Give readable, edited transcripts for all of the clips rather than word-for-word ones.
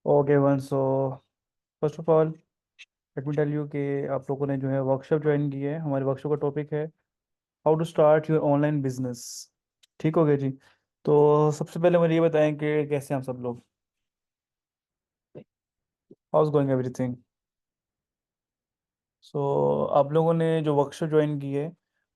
Okay one so first of all let me tell you कि आप लोगों ने जो है वर्कशॉप ज्वाइन की है। हमारे वर्कशॉप का टॉपिक है how to start your online business. ठीक हो गया जी। तो सबसे पहले मुझे ये बताएं कि कैसे हैं आप सब लोग। How is going everything. So आप लोगों ने जो वर्कशॉप ज्वाइन की है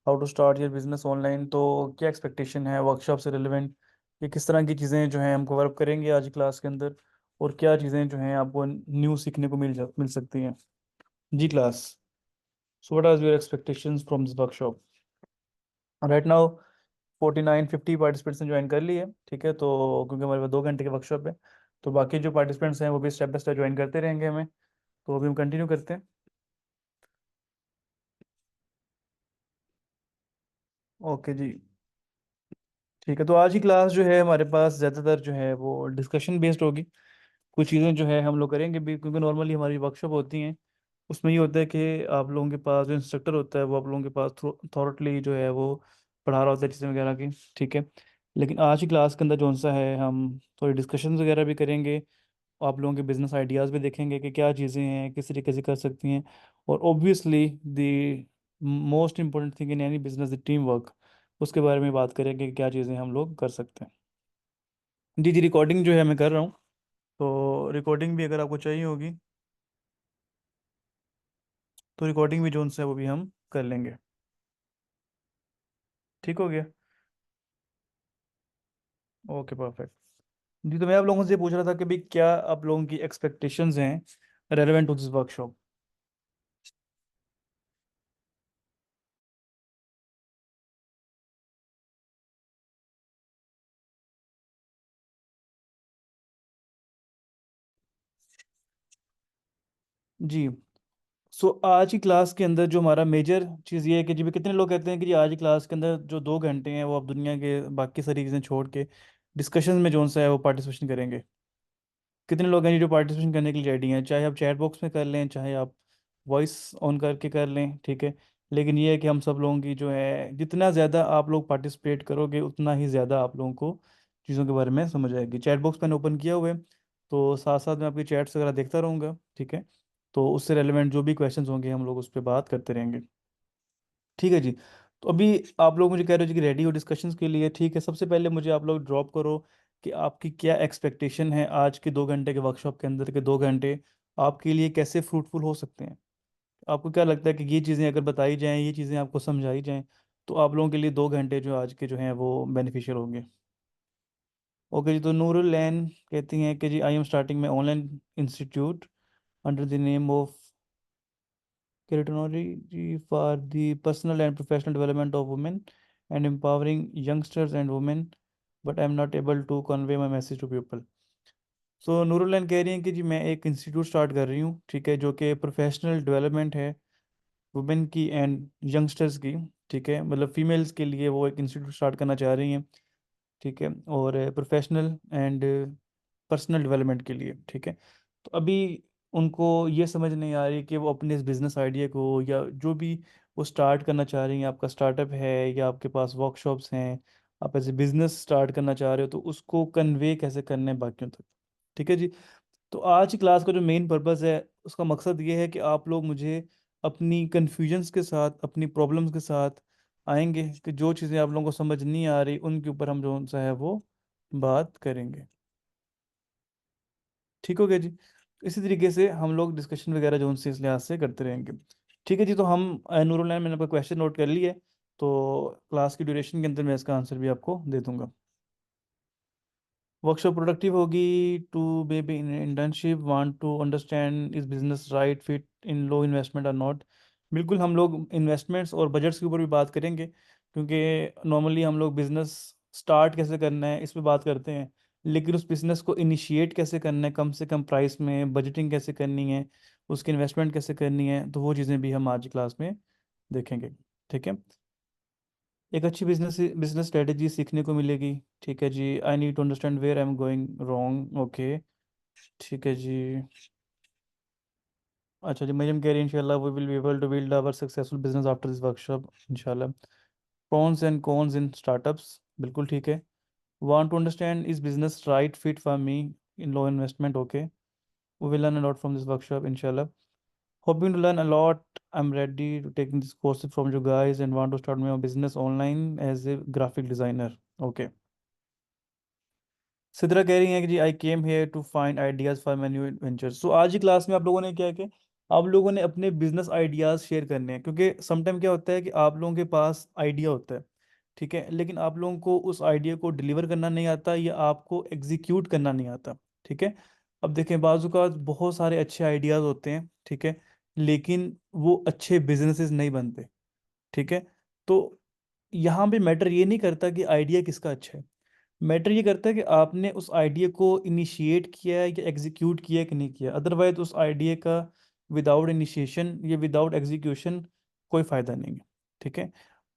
how to start your business online, तो क्या एक्सपेक्टेशन है वर्कशॉप से रिलेवेंट, कि किस तरह की चीज़ें जो हैं हम कवर अप करेंगे आज क्लास के अंदर, और क्या चीज़ें जो हैं आपको न्यू सीखने को मिल सकती हैं। जी class. So what are your expectations from this workshop? Right now 49-50 participants ने ज्वाइन कर लिए। ठीक है, तो क्योंकि हमारे पास 2 घंटे की वर्कशॉप है, तो बाकी जो पार्टिसिपेंट्स हैं वो भी स्टेप बाय स्टेप ज्वाइन करते रहेंगे हमें। तो अभी हम कंटिन्यू करते हैं। ओके जी। ठीक है, तो आज की क्लास जो है हमारे पास ज़्यादातर जो है वो डिस्कशन बेस्ड होगी। कुछ चीज़ें जो है हम लोग करेंगे भी, क्योंकि नॉर्मली हमारी वर्कशॉप होती हैं उसमें ये होता है कि आप लोगों के पास जो इंस्ट्रक्टर होता है वो आप लोगों के पास थॉरटली जो है वो पढ़ा रहा होता है चीज़ें वगैरह की। ठीक है, लेकिन आज की क्लास के अंदर जो सा है हम थोड़ी डिस्कशन वगैरह भी करेंगे। आप लोगों के बिजनेस आइडियाज़ भी देखेंगे कि क्या चीज़ें हैं किस तरीके से कर सकती हैं। और obviously the most important thing in any business the team work, उसके बारे में बात करेंगे कि क्या चीज़ें हम लोग कर सकते हैं। जी जी, रिकॉर्डिंग जो है मैं कर रहा हूँ, तो रिकॉर्डिंग भी अगर आपको चाहिए होगी तो रिकॉर्डिंग भी जोन से है वो भी हम कर लेंगे। ठीक हो गया। Okay perfect. जी, तो मैं आप लोगों से पूछ रहा था कि भाई क्या आप लोगों की एक्सपेक्टेशंस हैं रेलेवेंट टू दिस वर्कशॉप। जी। सो आज की क्लास के अंदर जो हमारा मेजर चीज़ ये है कि जी भाई कितने लोग कहते हैं कि जी आज की क्लास के अंदर जो 2 घंटे हैं वो आप दुनिया के बाकी सारी चीज़ें छोड़ के डिस्कशन में जोन सा है वो पार्टिसिपेशन करेंगे। कितने लोग हैं जी जो पार्टिसिपेशन करने के लिए रेडी हैं, चाहे आप चैट बॉक्स में कर लें चाहे आप वॉइस ऑन करके कर लें। ठीक है, लेकिन ये है कि हम सब लोगों की जो है जितना ज़्यादा आप लोग पार्टिसिपेट करोगे उतना ही ज़्यादा आप लोगों को चीज़ों के बारे में समझ आएगी। चैट बॉक्स मैंने ओपन किया हुआ है, तो साथ साथ मैं आपकी चैट्स वगैरह देखता रहूँगा। ठीक है, तो उससे रेलेवेंट जो भी क्वेश्चंस होंगे हम लोग उस पर बात करते रहेंगे। ठीक है जी। तो अभी आप लोग मुझे कह रहे हो जी कि रेडी हो डिस्कशंस के लिए। ठीक है, सबसे पहले मुझे आप लोग ड्रॉप करो कि आपकी क्या एक्सपेक्टेशन है आज के 2 घंटे के वर्कशॉप के अंदर के 2 घंटे आपके लिए कैसे फ्रूटफुल हो सकते हैं। आपको क्या लगता है कि ये चीज़ें अगर बताई जाएं, ये चीज़ें आपको समझाई जाएं, तो आप लोगों के लिए 2 घंटे जो आज के जो हैं वो बेनिफिशियल होंगे। ओके जी, तो नूरुल लैन कहती हैं कि जी I am starting my online institute under the name of Curiosity for the personal and professional development of women and empowering youngsters and women, but I'm not able to convey my message to people. सो नूरुल्लान कह रही हैं कि जी मैं एक institute start कर रही हूँ। ठीक है, जो कि प्रोफेशनल डेवलपमेंट है वुमेन की एंड यंगस्टर्स की। ठीक है, मतलब फीमेल्स के लिए वो एक इंस्टीट्यूट स्टार्ट करना चाह रही हैं। ठीक है, और प्रोफेशनल एंड पर्सनल डेवलपमेंट के लिए। ठीक है, तो अभी उनको ये समझ नहीं आ रही कि वो अपने इस बिजनेस आइडिया को या जो भी वो स्टार्ट करना चाह रही हैं, आपका स्टार्टअप है या आपके पास वर्कशॉप्स हैं, आप ऐसे बिजनेस स्टार्ट करना चाह रहे हो, तो उसको कन्वे कैसे करना है बाकियों तक। ठीक है जी। तो आज की क्लास का जो मेन पर्पस है उसका मकसद ये है कि आप लोग मुझे अपनी कन्फ्यूजन्स के साथ अपनी प्रॉब्लम्स के साथ आएंगे कि जो चीज़ें आप लोगों को समझ नहीं आ रही उनके ऊपर हम जो सा है वो बात करेंगे। ठीक हो गया जी। इसी तरीके से हम लोग डिस्कशन वगैरह जो उनसे इस लिहाज से करते रहेंगे। ठीक है जी, तो हम नूरुल मैंने आपका क्वेश्चन नोट कर लिया है, तो क्लास की ड्यूरेशन के अंदर मैं इसका आंसर भी आपको दे दूंगा। वर्कशॉप प्रोडक्टिव होगी to baby in internship want to understand is business right fit in low investment और नॉट। बिल्कुल, हम लोग इन्वेस्टमेंट्स और बजट्स के ऊपर भी बात करेंगे, क्योंकि नॉर्मली हम लोग बिजनेस स्टार्ट कैसे करना है इस पे बात करते हैं, लेकिन उस बिजनेस को इनिशिएट कैसे करना है कम से कम प्राइस में, बजटिंग कैसे करनी है, उसकी इन्वेस्टमेंट कैसे करनी है, तो वो चीज़ें भी हम आज की क्लास में देखेंगे। ठीक है, एक अच्छी बिजनेस बिजनेस स्ट्रेटेजी सीखने को मिलेगी। ठीक है जी, I need to understand where I am going wrong. Okay, ठीक है जी। अच्छा जी, मरियम कह रही है इंशाल्लाह we will be able to build our successful business after this workshop इंशाल्लाह। Pros and cons in startups, बिल्कुल ठीक है। Want to understand is business right fit for me in low investment. Okay, We will learn a lot from this workshop, inshallah. Hoping to learn a lot. I'm ready to taking this course from you guys and want to start my own business online as a graphic designer. Okay. Sidra कह रही हैं कि जी I came here to find ideas for my new venture. So आज की class में आप लोगों ने क्या किया, आप लोगों ने अपने बिजनेस आइडियाज शेयर करने हैं, क्योंकि समटाइम क्या होता है कि आप लोगों के पास आइडिया होता है, ठीक है, लेकिन आप लोगों को उस आइडिया को डिलीवर करना नहीं आता या आपको एग्जीक्यूट करना नहीं आता, ठीक है। अब देखें, बाजू का बहुत सारे अच्छे आइडियाज होते हैं, ठीक है, लेकिन वो अच्छे बिजनेसेस नहीं बनते, ठीक है। तो यहाँ पे मैटर ये नहीं करता कि आइडिया किसका अच्छा है, मैटर ये करता है कि आपने उस आइडिया को इनिशिएट किया है या एग्जीक्यूट किया है कि नहीं किया। अदरवाइज उस आइडिया का विदाउट इनिशिएशन या विदाउट एग्जीक्यूशन कोई फ़ायदा नहीं है, ठीक है।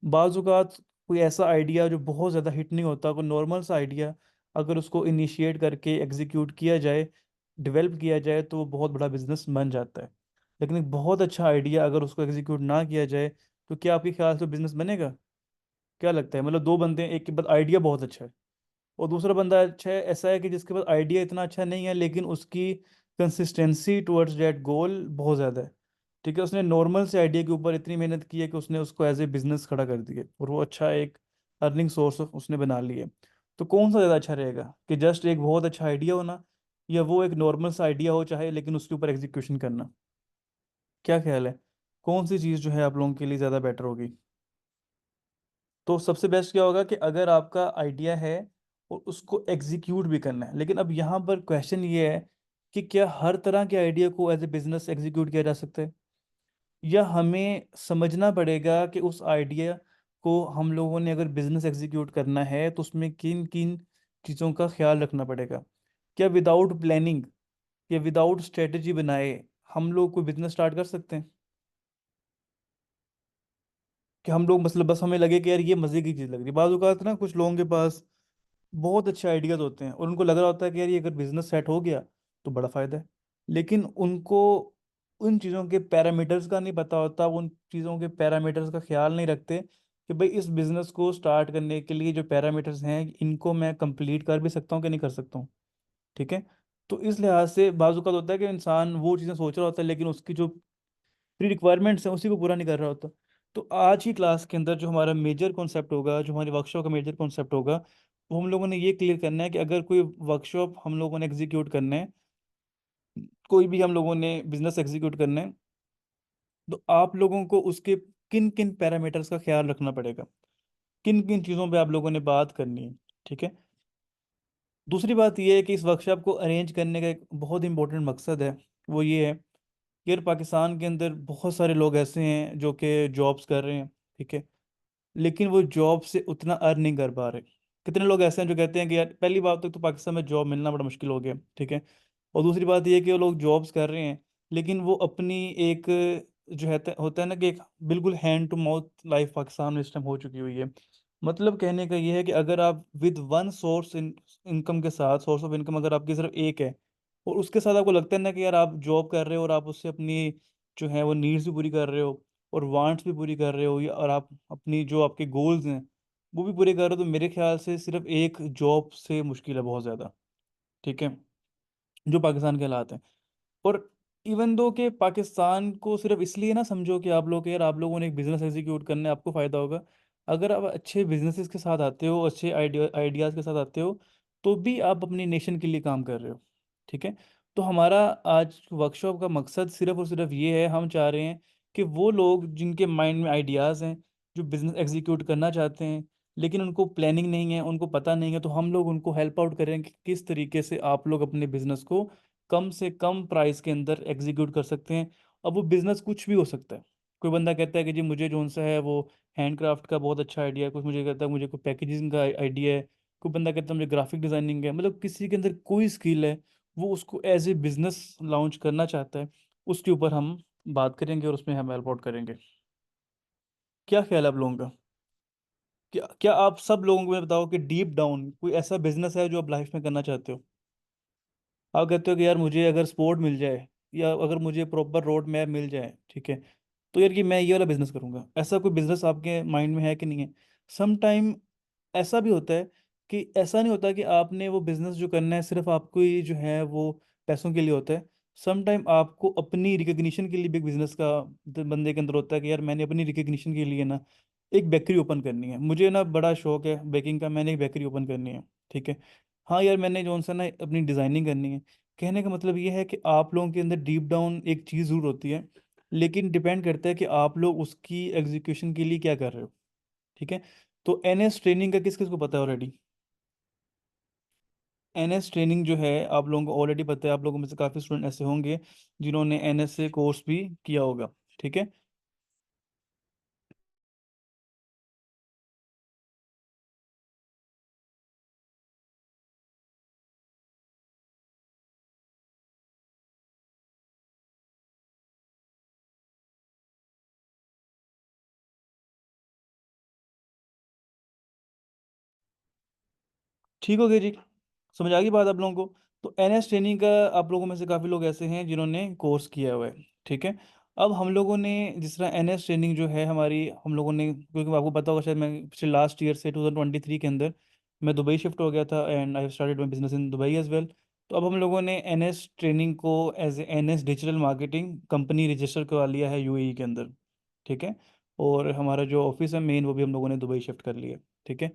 बाज़ कोई ऐसा आइडिया जो बहुत ज़्यादा हिट नहीं होता, कोई नॉर्मल सा आइडिया, अगर उसको इनिशिएट करके एग्जीक्यूट किया जाए, डेवलप किया जाए, तो वो बहुत बड़ा बिजनेस बन जाता है। लेकिन एक बहुत अच्छा आइडिया अगर उसको एग्जीक्यूट ना किया जाए, तो क्या आपके ख्याल से बिजनेस बनेगा? क्या लगता है? मतलब दो बंदे हैं, एक के पास आइडिया बहुत अच्छा है और दूसरा बंदा अच्छा है, ऐसा है कि जिसके पास आइडिया इतना अच्छा नहीं है लेकिन उसकी कंसिस्टेंसी टुवर्ड्स दैट गोल बहुत ज़्यादा है, ठीक है। उसने नॉर्मल से आइडिया के ऊपर इतनी मेहनत की है कि उसने उसको एज ए बिजनेस खड़ा कर दिया और वो अच्छा एक अर्निंग सोर्स उसने बना लिया। तो कौन सा ज़्यादा अच्छा रहेगा, कि जस्ट एक बहुत अच्छा आइडिया होना, या वो एक नॉर्मल सा आइडिया हो चाहे लेकिन उसके ऊपर एग्जीक्यूशन करना? क्या ख्याल है, कौन सी चीज़ जो है आप लोगों के लिए ज़्यादा बेटर होगी? तो सबसे बेस्ट क्या होगा कि अगर आपका आइडिया है और उसको एग्जीक्यूट भी करना है, लेकिन अब यहाँ पर क्वेश्चन ये है कि क्या हर तरह के आइडिया को एज ए बिजनेस एग्जीक्यूट किया जा सकता है, या हमें समझना पड़ेगा कि उस आइडिया को हम लोगों ने अगर बिजनेस एग्जीक्यूट करना है तो उसमें किन किन चीज़ों का ख्याल रखना पड़ेगा। क्या विदाउट प्लानिंग या विदाउट स्ट्रेटजी बनाए हम लोग कोई बिजनेस स्टार्ट कर सकते हैं? कि हम लोग मतलब बस हमें लगे कि यार ये मजे की चीज़ लग रही है। बाज़ औक़ात ना कुछ लोगों के पास बहुत अच्छे आइडियाज होते हैं और उनको लग रहा होता है कि यार ये अगर बिजनेस सेट हो गया तो बड़ा फायदा है, लेकिन उनको उन चीज़ों के पैरामीटर्स का नहीं पता होता, वो उन चीज़ों के पैरामीटर्स का ख्याल नहीं रखते कि भाई इस बिजनेस को स्टार्ट करने के लिए जो पैरामीटर्स हैं इनको मैं कंप्लीट कर भी सकता हूँ कि नहीं कर सकता हूँ, ठीक है। तो इस लिहाज से बाजूकात होता है कि इंसान वो चीज़ें सोच रहा होता है लेकिन उसकी जो प्री रिक्वायरमेंट्स हैं उसी को पूरा नहीं कर रहा होता। तो आज की क्लास के अंदर जो हमारा मेजर कॉन्सेप्ट होगा, जो हमारी वर्कशॉप का मेजर कॉन्सेप्ट होगा, वो हम लोगों ने ये क्लियर करना है कि अगर कोई वर्कशॉप हम लोगों ने एग्जीक्यूट करना है, कोई भी हम लोगों ने बिजनेस एग्जीक्यूट करना है, तो आप लोगों को उसके किन किन पैरामीटर्स का ख्याल रखना पड़ेगा, किन किन चीज़ों पे आप लोगों ने बात करनी है, ठीक है। दूसरी बात यह है कि इस वर्कशॉप को अरेंज करने का एक बहुत इंपॉर्टेंट मकसद है, वो ये है कि यार पाकिस्तान के अंदर बहुत सारे लोग ऐसे हैं जो कि जॉब्स कर रहे हैं, ठीक है, लेकिन वो जॉब से उतना अर्न नहीं कर पा रहे। कितने लोग ऐसे हैं जो कहते हैं कि यार पहली बात तो पाकिस्तान में जॉब मिलना बड़ा मुश्किल हो गया, ठीक है, और दूसरी बात ये है कि वो लोग जॉब्स कर रहे हैं लेकिन वो अपनी एक जो है होता है ना कि एक बिल्कुल hand to mouth life Pakistan में इस टाइम हो चुकी हुई है। मतलब कहने का ये है कि अगर आप विद वन सोर्स इनकम के साथ, सोर्स ऑफ इनकम अगर आपकी सिर्फ एक है और उसके साथ आपको लगता है ना कि यार आप जॉब कर रहे हो और आप उससे अपनी जो है वो नीड्स भी पूरी कर रहे हो और वांट्स भी पूरी कर रहे हो, या और आप अपनी जो आपके गोल्स हैं वो भी पूरे कर रहे हो, तो मेरे ख्याल से सिर्फ एक जॉब से मुश्किल है बहुत ज़्यादा, ठीक है, जो पाकिस्तान के हालात हैं। और इवन दो कि पाकिस्तान को सिर्फ इसलिए ना समझो कि आप लोग यार आप लोगों ने एक बिजनेस एग्जीक्यूट करना है आपको फ़ायदा होगा, अगर आप अच्छे बिजनेसेस के साथ आते हो, अच्छे आइडियाज़ के साथ आते हो, तो भी आप अपनी नेशन के लिए काम कर रहे हो, ठीक है। तो हमारा आज वर्कशॉप का मकसद सिर्फ और सिर्फ ये है, हम चाह रहे हैं कि वो लोग जिनके माइंड में आइडियाज़ हैं, जो बिजनेस एग्जीक्यूट करना चाहते हैं लेकिन उनको प्लानिंग नहीं है, उनको पता नहीं है, तो हम लोग उनको हेल्प आउट करें कि किस तरीके से आप लोग अपने बिजनेस को कम से कम प्राइस के अंदर एग्जीक्यूट कर सकते हैं। अब वो बिज़नेस कुछ भी हो सकता है। कोई बंदा कहता है कि जी मुझे जोन सा है वो हैंडक्राफ्ट का बहुत अच्छा आइडिया है, कुछ मुझे कहता है मुझे कोई पैकेजिंग का आइडिया है, कोई बंदा कहता है मुझे ग्राफिक डिज़ाइनिंग है, मतलब किसी के अंदर कोई स्किल है, वो उसको एज ए बिज़नेस लॉन्च करना चाहता है, उसके ऊपर हम बात करेंगे और उसमें हम हेल्प आउट करेंगे। क्या ख्याल है आप लोगों का? क्या क्या आप सब लोगों को ये बताओ कि डीप डाउन कोई ऐसा बिजनेस है जो आप लाइफ में करना चाहते हो? आप कहते हो कि यार मुझे अगर सपोर्ट मिल जाए या अगर मुझे प्रॉपर रोड मैप मिल जाए, ठीक है, तो यार कि मैं ये वाला बिजनेस करूंगा, ऐसा कोई बिजनेस आपके माइंड में है कि नहीं है? सम टाइम ऐसा भी होता है कि ऐसा नहीं होता कि आपने वो बिजनेस जो करना है सिर्फ आपको ही जो है वो पैसों के लिए होता है। सम टाइम आपको अपनी रिकग्निशन के लिए भी एक बिजनेस का बंदे के अंदर होता है कि यार मैंने अपनी रिकग्निशन के लिए ना एक बेकरी ओपन करनी है, मुझे ना बड़ा शौक है बेकिंग का, मैंने एक बेकरी ओपन करनी है। ठीक है। हाँ यार मैंने जो सा ना अपनी डिजाइनिंग करनी है। कहने का मतलब ये है कि आप लोगों के अंदर डीप डाउन एक चीज़ जरूर होती है, लेकिन डिपेंड करता है कि आप लोग उसकी एग्जीक्यूशन के लिए क्या कर रहे हो। ठीक है। तो एनएस ट्रेनिंग का किस किस को पता है ऑलरेडी? एनएस ट्रेनिंग जो है आप लोगों को ऑलरेडी पता है, आप लोगों में से काफ़ी स्टूडेंट ऐसे होंगे जिन्होंने एनएस से कोर्स भी किया होगा। ठीक है। ठीक हो गया जी, समझ आ गई बात आप लोगों को। तो एनएस ट्रेनिंग का आप लोगों में से काफ़ी लोग ऐसे हैं जिन्होंने कोर्स किया हुआ है। ठीक है। अब हम लोगों ने जिस तरह एनएस ट्रेनिंग जो है हमारी, हम लोगों ने, क्योंकि आपको पता होगा शायद मैं पिछले लास्ट ईयर से 2023 के अंदर मैं दुबई शिफ्ट हो गया था and I started my business in Dubai as well. तो अब हम लोगों ने एनएस ट्रेनिंग को as N S digital marketing company register करवा लिया है यूएई के अंदर। ठीक है। और हमारा जो ऑफिस है मेन वो भी हम लोगों ने दुबई शिफ्ट कर लिया। ठीक है।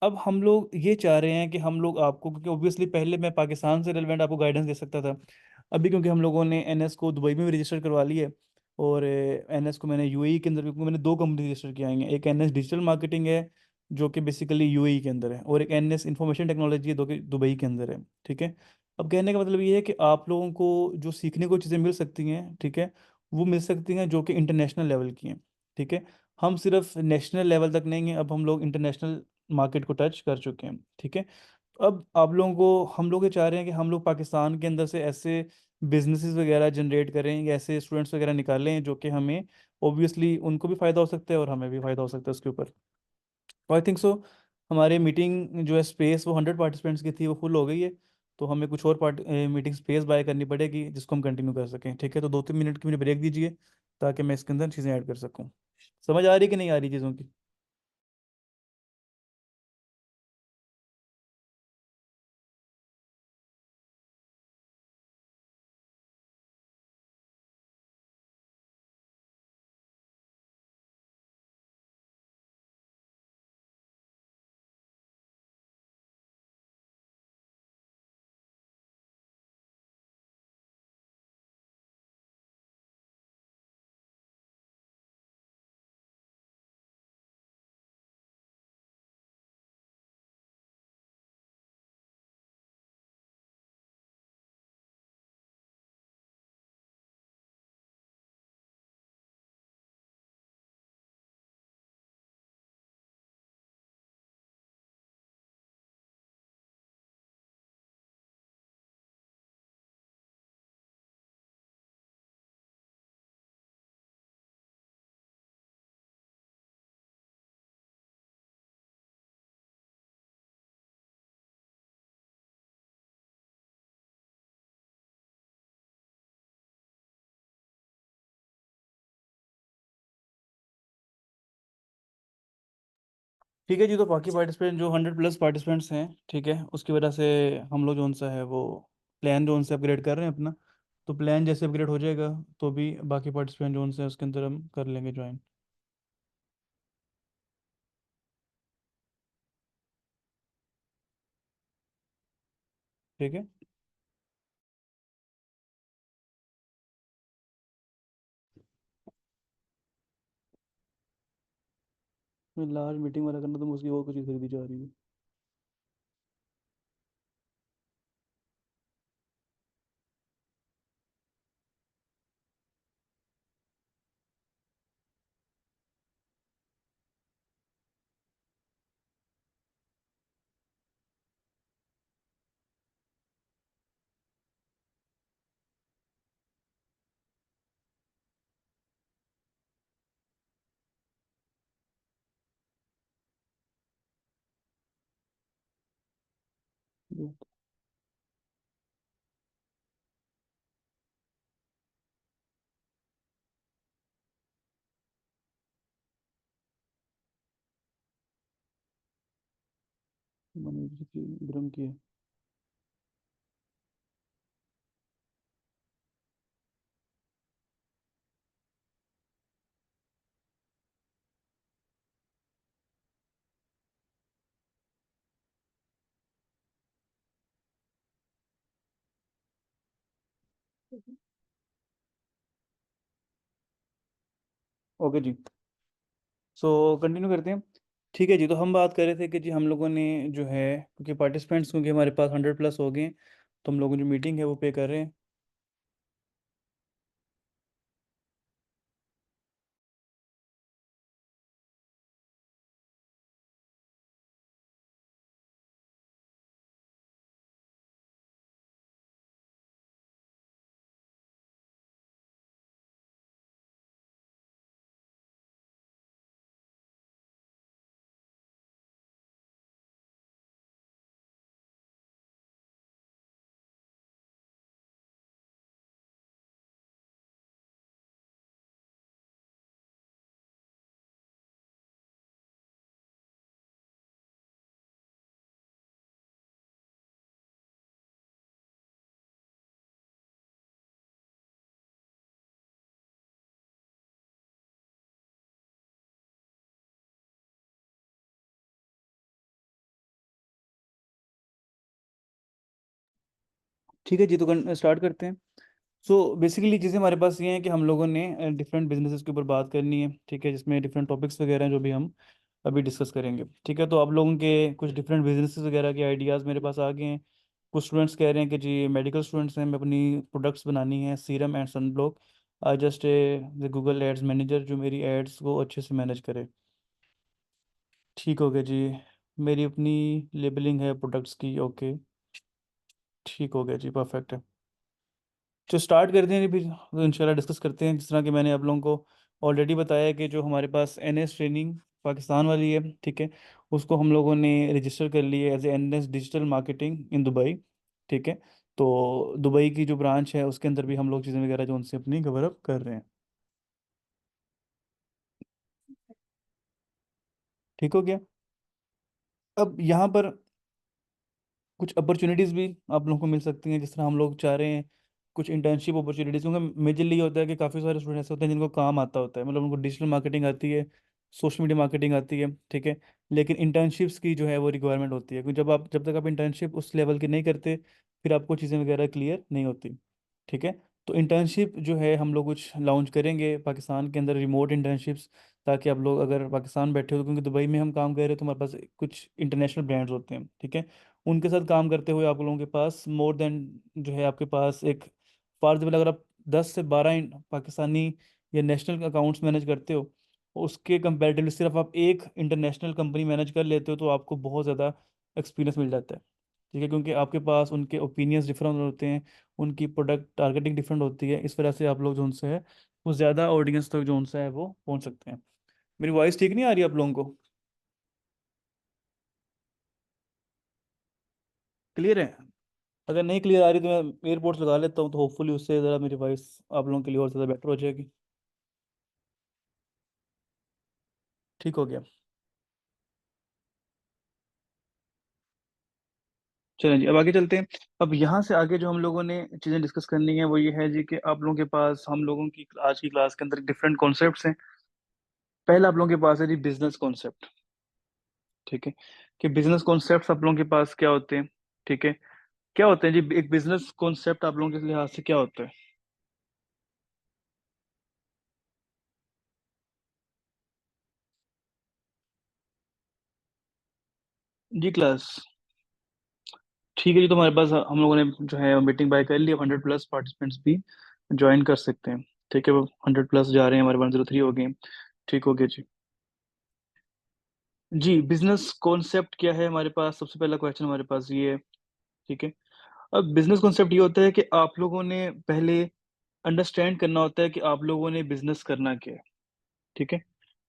अब हम लोग ये चाह रहे हैं कि हम लोग आपको, क्योंकि ऑब्वियसली पहले मैं पाकिस्तान से रेलिवेंट आपको गाइडेंस दे सकता था, अभी क्योंकि हम लोगों ने एनएस को दुबई में भी रजिस्टर करवा ली है और एनएस को मैंने यूएई के अंदर, क्योंकि मैंने दो कंपनी रजिस्टर किया हैं, एक एनएस डिजिटल मार्केटिंग है जो कि बेसिकली यूएई के अंदर है, और एक एनएस इंफॉर्मेशन टेक्नोलॉजी है जो कि दुबई के अंदर है। ठीक है। अब कहने का मतलब ये है कि आप लोगों को जो सीखने को चीज़ें मिल सकती हैं, ठीक है, वो मिल सकती हैं जो कि इंटरनेशनल लेवल की हैं। ठीक है। हम सिर्फ नेशनल लेवल तक नहीं हैं, अब हम लोग इंटरनेशनल मार्केट को टच कर चुके हैं। ठीक है। अब आप लोगों को, हम लोग ये चाह रहे हैं कि हम लोग पाकिस्तान के अंदर से ऐसे बिजनेसेस वगैरह जनरेट करें या ऐसे स्टूडेंट्स वगैरह निकालें जो कि हमें ऑब्वियसली उनको भी फ़ायदा हो सकता है और हमें भी फ़ायदा हो सकता है उसके ऊपर। तो आई थिंक सो हमारी मीटिंग जो है स्पेस वो 100 पार्टिसिपेंट्स की थी, वो फुल हो गई है। तो हमें कुछ और मीटिंग स्पेस बाय करनी पड़ेगी जिसको हम कंटिन्यू कर सकें। ठीक है। तो 2-3 मिनट की मुझे ब्रेक दीजिए ताकि मैं इसके अंदर चीज़ें ऐड कर सकूँ। समझ आ रही कि नहीं आ रही चीज़ों की? ठीक है जी। तो बाकी पार्टिसिपेंट जो 100+ पार्टिसिपेंट्स हैं, ठीक है, उसकी वजह से हम लोग जो सा है वो प्लान जो उनसे अपग्रेड कर रहे हैं अपना। तो प्लान जैसे अपग्रेड हो जाएगा तो भी बाकी पार्टिसिपेंट जो उनसे उसके अंदर हम कर लेंगे ज्वाइन। ठीक है। लार्ज मीटिंग वाला करना तो मुझे और कुछ चीज़ खरीदी जा रही है। मैंने ग्रम की है। ओके जी। सो कंटिन्यू करते हैं। ठीक है जी, तो हम बात कर रहे थे कि जी हम लोगों ने जो है, क्योंकि पार्टिसिपेंट्स क्योंकि हमारे पास 100+ हो गए, तो हम लोगों ने जो मीटिंग है वो पे कर रहे हैं। ठीक है जी, तो स्टार्ट करते हैं। सो बेसिकली चीज़ें हमारे पास ये हैं कि हम लोगों ने डिफरेंट बिजनेसेस के ऊपर बात करनी है, ठीक है, जिसमें डिफरेंट टॉपिक्स वगैरह हैं जो भी हम अभी डिस्कस करेंगे। ठीक है, तो आप लोगों के कुछ डिफरेंट बिजनेसेस वगैरह के आइडियाज़ मेरे पास आ गए हैं। कुछ स्टूडेंट्स कह रहे हैं कि जी मेडिकल स्टूडेंट्स हैं, हमें अपनी प्रोडक्ट्स बनानी है, serum and sun block. I just the Google ads manager जो मेरी एड्स को अच्छे से मैनेज करे। ठीक हो गया जी। मेरी अपनी लेबलिंग है प्रोडक्ट्स की, ओके। ठीक हो गया जी, परफेक्ट है। जो स्टार्ट करते हैं फिर तो इंशाल्लाह डिस्कस करते हैं। जिस तरह कि मैंने आप लोगों को ऑलरेडी बताया कि जो हमारे पास NS ट्रेनिंग पाकिस्तान वाली है, ठीक है, उसको हम लोगों ने रजिस्टर कर ली है as a NS digital marketing in Dubai. ठीक है, तो दुबई की जो ब्रांच है उसके अंदर भी हम लोग चीज़ें वगैरह जो उनसे अपनी कवर अप कर रहे हैं। ठीक हो गया। अब यहाँ पर कुछ अपॉर्चुनिटीज़ भी आप लोगों को मिल सकती हैं, जिस तरह हम लोग चाह रहे हैं कुछ इंटर्नशिप अपॉर्चुनिटीज़। क्योंकि मेजरली ये होता है कि काफ़ी सारे स्टूडेंट्स होते हैं जिनको काम आता होता है, मतलब उनको डिजिटल मार्केटिंग आती है, सोशल मीडिया मार्केटिंग आती है, ठीक है, लेकिन इंटर्नशिप्स की जो है वो रिक्वायरमेंट होती है। क्योंकि जब तक आप इंटर्नशिप उस लेवल की नहीं करते, फिर आपको चीज़ें वगैरह क्लियर नहीं होती। ठीक है, तो इंटर्नशिप जो है हम लोग कुछ लॉन्च करेंगे पाकिस्तान के अंदर, रिमोट इंटर्नशिप्स, ताकि आप लोग अगर पाकिस्तान बैठे हो तो, क्योंकि दुबई में हम काम कर रहे हैं तो हमारे पास कुछ इंटरनेशनल ब्रांड्स होते हैं, ठीक है, उनके साथ काम करते हुए आप लोगों के पास मोर देन जो है आपके पास एक फॉर अगर आप 10 से 12 पाकिस्तानी या नेशनल अकाउंट्स मैनेज करते हो, उसके कंपैरेटिवली सिर्फ आप एक इंटरनेशनल कंपनी मैनेज कर लेते हो, तो आपको बहुत ज़्यादा एक्सपीरियंस मिल जाता है। ठीक है, क्योंकि आपके पास उनके ओपिनियंस डिफरेंट होते हैं, उनकी प्रोडक्ट टारगेटिंग डिफरेंट होती है, इस वजह से आप लोग जो उनसे है वो ज़्यादा ऑडियंस तक जो उनसे है वो पहुंच सकते हैं। मेरी वॉइस ठीक नहीं आ रही आप लोगों को? क्लियर है? अगर नहीं क्लियर आ रही तो मैं एयरपोर्ट्स लगा लेता हूँ, तो होपफुली उससे ज़रा मेरी वॉइस आप लोगों के लिए और ज़्यादा बेटर हो जाएगी। ठीक हो गया। चलें जी, अब आगे चलते हैं। अब यहाँ से आगे जो हम लोगों ने चीज़ें डिस्कस करनी है वो ये है जी कि आप लोगों के पास हम लोगों की आज की क्लास के अंदर डिफरेंट कॉन्सेप्ट्स हैं। पहला आप लोगों के पास है जी बिजनेस कॉन्सेप्ट। ठीक है, कि बिजनेस कॉन्सेप्ट्स आप लोगों के पास क्या होते हैं? ठीक है, क्या होते हैं जी एक बिजनेस कॉन्सेप्ट आप लोगों के लिहाज से क्या होता है? जी क्लास। ठीक है जी, तो हमारे पास हम लोगों ने जो है मीटिंग बाय कर ली। अब 100+ पार्टिसिपेंट्स भी ज्वाइन कर सकते हैं। ठीक है, वो 100+ जा रहे हैं, हमारे 103 हो गए। ठीक हो गया जी। जी बिजनेस कॉन्सेप्ट क्या है हमारे पास? सबसे पहला क्वेश्चन हमारे पास ये है। ठीक है, अब बिजनेस कॉन्सेप्ट ये होता है कि आप लोगों ने पहले अंडरस्टैंड करना होता है कि आप लोगों ने बिजनेस करना क्या है। ठीक है,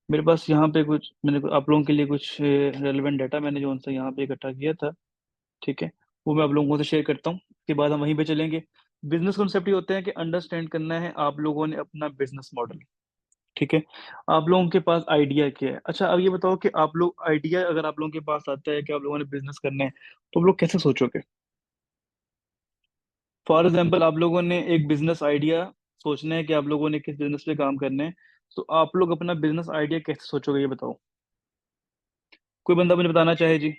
मेरे पास यहाँ पे कुछ मैंने आप लोगों के लिए कुछ रेलिवेंट डाटा मैंने जो उनसे यहाँ पे इकट्ठा किया था, ठीक है, वो मैं आप लोगों से शेयर करता हूँ। उसके बाद हम वहीं पे चलेंगे। बिजनेस कॉन्सेप्ट ये होता है कि अंडरस्टैंड करना है आप लोगों ने अपना बिजनेस मॉडल। ठीक है, आप लोगों के पास आइडिया क्या है? अच्छा, अब ये बताओ कि आप लोग आइडिया अगर आप लोगों के पास आता है कि आप लोगों ने बिजनेस करना है, तो आप लोग कैसे सोचोगे? फॉर एग्जाम्पल, आप लोगों ने एक बिजनेस आइडिया सोचना है कि आप लोगों ने किस बिजनेस पे काम करना है, तो आप लोग अपना बिजनेस आइडिया कैसे सोचोगे ये बताओ। कोई बंदा मुझे बताना चाहे जी।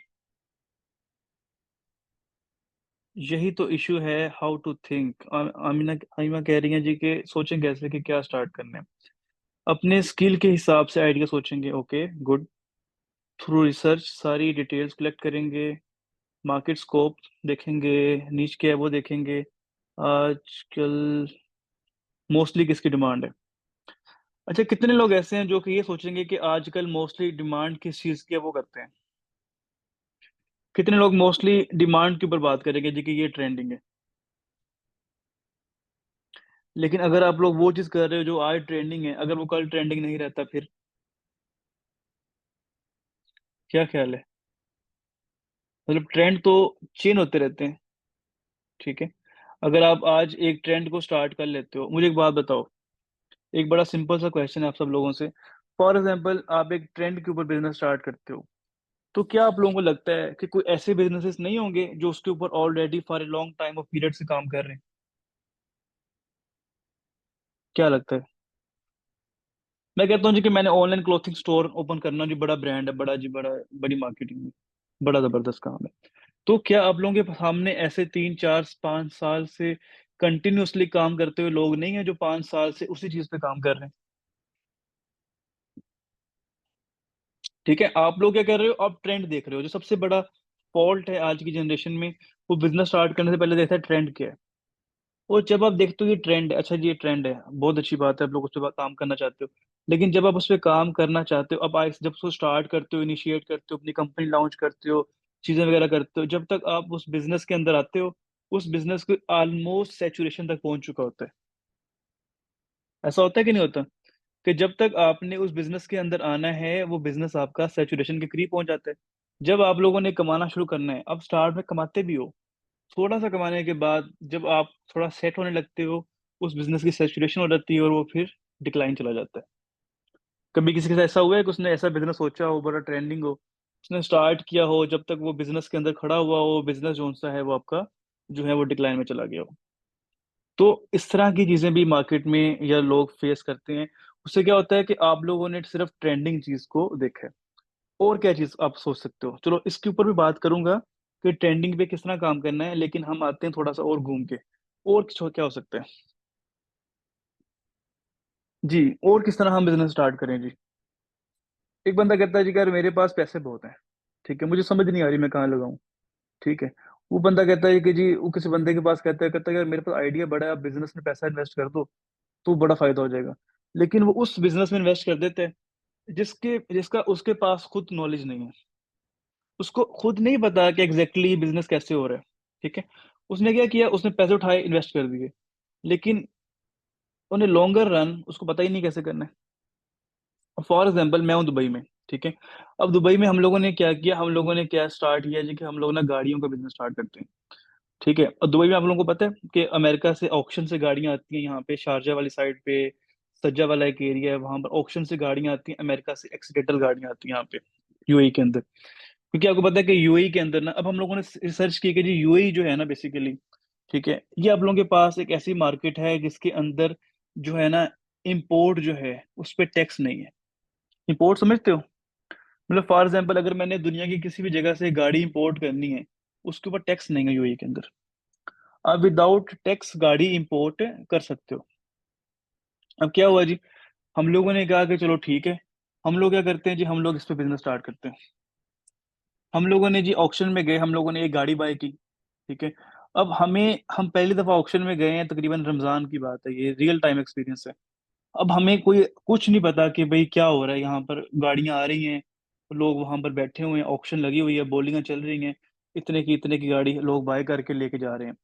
यही तो इशू है, how to think. Amina Amina कह रही है जी कि सोचें कैसे कि क्या स्टार्ट करना है। अपने स्किल के हिसाब से आइडिया सोचेंगे, ओके गुड। थ्रू रिसर्च सारी डिटेल्स कलेक्ट करेंगे, मार्केट स्कोप देखेंगे, नीच क्या है वो देखेंगे, आजकल मोस्टली किसकी डिमांड है। अच्छा, कितने लोग ऐसे हैं जो कि ये सोचेंगे कि आजकल मोस्टली डिमांड किस चीज़ की है वो करते हैं। कितने लोग मोस्टली डिमांड के ऊपर बात करेंगे जी कि ये ट्रेंडिंग है। लेकिन अगर आप लोग वो चीज़ कर रहे हो जो आज ट्रेंडिंग है, अगर वो कल ट्रेंडिंग नहीं रहता फिर क्या ख्याल है। मतलब ट्रेंड तो चेंज होते रहते हैं, ठीक है। अगर आप आज एक ट्रेंड को स्टार्ट कर लेते हो, मुझे एक बात बताओ, एक बड़ा सिंपल सा क्वेश्चन है आप सब लोगों से। फॉर एग्जाम्पल आप एक ट्रेंड के ऊपर बिजनेस स्टार्ट करते हो, तो क्या आप लोगों को लगता है कि कोई ऐसे बिजनेसेस नहीं होंगे जो उसके ऊपर already for a long time of period से काम कर रहे हैं। क्या लगता है। मैं कहता हूँ जी कि मैंने ऑनलाइन क्लोथिंग स्टोर ओपन करना, जो बड़ा ब्रांड है, बड़ा जी बड़ा, बड़ी मार्केटिंग है, बड़ा जबरदस्त काम है। तो क्या आप लोगों के सामने ऐसे 3 4 5 साल से कंटिन्यूअसली काम करते हुए लोग नहीं है जो 5 साल से उसी चीज पे काम कर रहे हैं। ठीक है, आप लोग क्या कर रहे हो, आप ट्रेंड देख रहे हो। जो सबसे बड़ा फॉल्ट है आज की जनरेशन में, वो बिजनेस स्टार्ट करने से पहले देखता है ट्रेंड क्या है। और जब आप देखते हो ये ट्रेंड है, अच्छा जी ये ट्रेंड है, बहुत अच्छी बात है, आप लोग उस पर काम करना चाहते हो। लेकिन जब आप उस पर काम करना चाहते हो, अब जब उसको स्टार्ट करते हो, इनिशिएट करते हो, अपनी कंपनी लॉन्च करते हो, चीजें वगैरह करते हो, जब तक आप उस बिजनेस के अंदर आते हो, उस बिजनेस को ऑलमोस्ट सैचुरेशन तक पहुंच चुका होता है। ऐसा होता है कि नहीं होता, कि जब तक आपने उस बिजनेस के अंदर आना है, वो बिजनेस आपका सैचुरेशन के करीब पहुंच जाता है। जब आप लोगों ने कमाना शुरू करना है, अब स्टार्ट में कमाते भी हो, थोड़ा सा कमाने के बाद जब आप थोड़ा सेट होने लगते हो, उस बिजनेस की सैचुरेशन हो जाती है और वो फिर डिक्लाइन चला जाता है। कभी किसी के साथ ऐसा हुआ है कि उसने ऐसा बिजनेस सोचा हो, बड़ा ट्रेंडिंग हो, उसने स्टार्ट किया हो, जब तक वो बिजनेस के अंदर खड़ा हुआ हो, बिजनेस जो सा है वो आपका जो है वो डिक्लाइन में चला गया हो। तो इस तरह की चीजें भी मार्केट में या लोग फेस करते हैं। उससे क्या होता है कि आप लोगों ने सिर्फ ट्रेंडिंग चीज को देखा है। और क्या चीज आप सोच सकते हो, चलो इसके ऊपर भी बात करूंगा कि ट्रेंडिंग पे किस तरह काम करना है, लेकिन हम आते हैं थोड़ा सा और घूम के। और क्या हो सकता है जी, और किस तरह हम बिजनेस स्टार्ट करें जी। एक बंदा कहता है जी कि यार मेरे पास पैसे बहुत हैं, ठीक है, मुझे समझ नहीं आ रही मैं कहाँ लगाऊं। ठीक है, वो बंदा कहता है कि जी, वो किसी बंदे के पास कहता है यार मेरे पास आइडिया बड़ा है, आप बिजनेस में पैसा इन्वेस्ट कर दो तो बड़ा फायदा हो जाएगा। लेकिन वो उस बिजनेस में इन्वेस्ट कर देते हैं जिसके जिसका उसके पास खुद नॉलेज नहीं है। उसको खुद नहीं पता कि एग्जैक्टली बिजनेस कैसे हो रहा है। ठीक है, उसने क्या किया, उसने पैसे उठाए, इन्वेस्ट कर दिए, लेकिन उन्हें लॉन्गर रन उसको पता ही नहीं कैसे करना है। फॉर एग्जाम्पल मैं हूँ दुबई में, ठीक है। अब दुबई में हम लोगों ने क्या किया, हम लोगों ने क्या स्टार्ट किया जी कि हम लोग ना गाड़ियों का बिजनेस स्टार्ट करते हैं। ठीक है, और दुबई में आप लोगों को पता है कि अमेरिका से ऑक्शन से गाड़ियां आती हैं यहाँ पे, शारजा वाली साइड पे, सज्जा वाला एक एरिया है, वहां पर ऑक्शन से गाड़ियां आती हैं, अमेरिका से एक्सीडेंटल गाड़ियां आती हैं यहाँ पे, यूएई के अंदर। क्योंकि आपको पता है कि यूएई के अंदर ना, अब हम लोगों ने रिसर्च की कि जी यूएई जो है ना बेसिकली, ठीक है, ये आप लोगों के पास एक ऐसी मार्केट है जिसके अंदर जो है ना, इंपोर्ट जो है उस पर टैक्स नहीं है। इंपोर्ट समझते हो, मतलब फॉर एग्जाम्पल अगर मैंने दुनिया की किसी भी जगह से गाड़ी इंपोर्ट करनी है, उसके ऊपर टैक्स नहीं है यूएई के अंदर। आप विदाउट टैक्स गाड़ी इंपोर्ट कर सकते हो। अब क्या हुआ जी, हम लोगों ने कहा कि चलो ठीक है, हम लोग क्या करते हैं जी, हम लोग इस पे बिजनेस स्टार्ट करते हैं। हम लोगों ने जी ऑक्शन में गए, हम लोगों ने एक गाड़ी बाय की, ठीक है। अब हम पहली दफा ऑक्शन में गए हैं, तकरीबन रमजान की बात है, ये रियल टाइम एक्सपीरियंस है। अब हमें कोई कुछ नहीं पता कि भाई क्या हो रहा है, यहाँ पर गाड़ियां आ रही हैं, लोग वहां पर बैठे हुए हैं, ऑक्शन लगी हुई है, बोलियां चल रही हैं, इतने की गाड़ी लोग बाय करके लेके जा रहे हैं।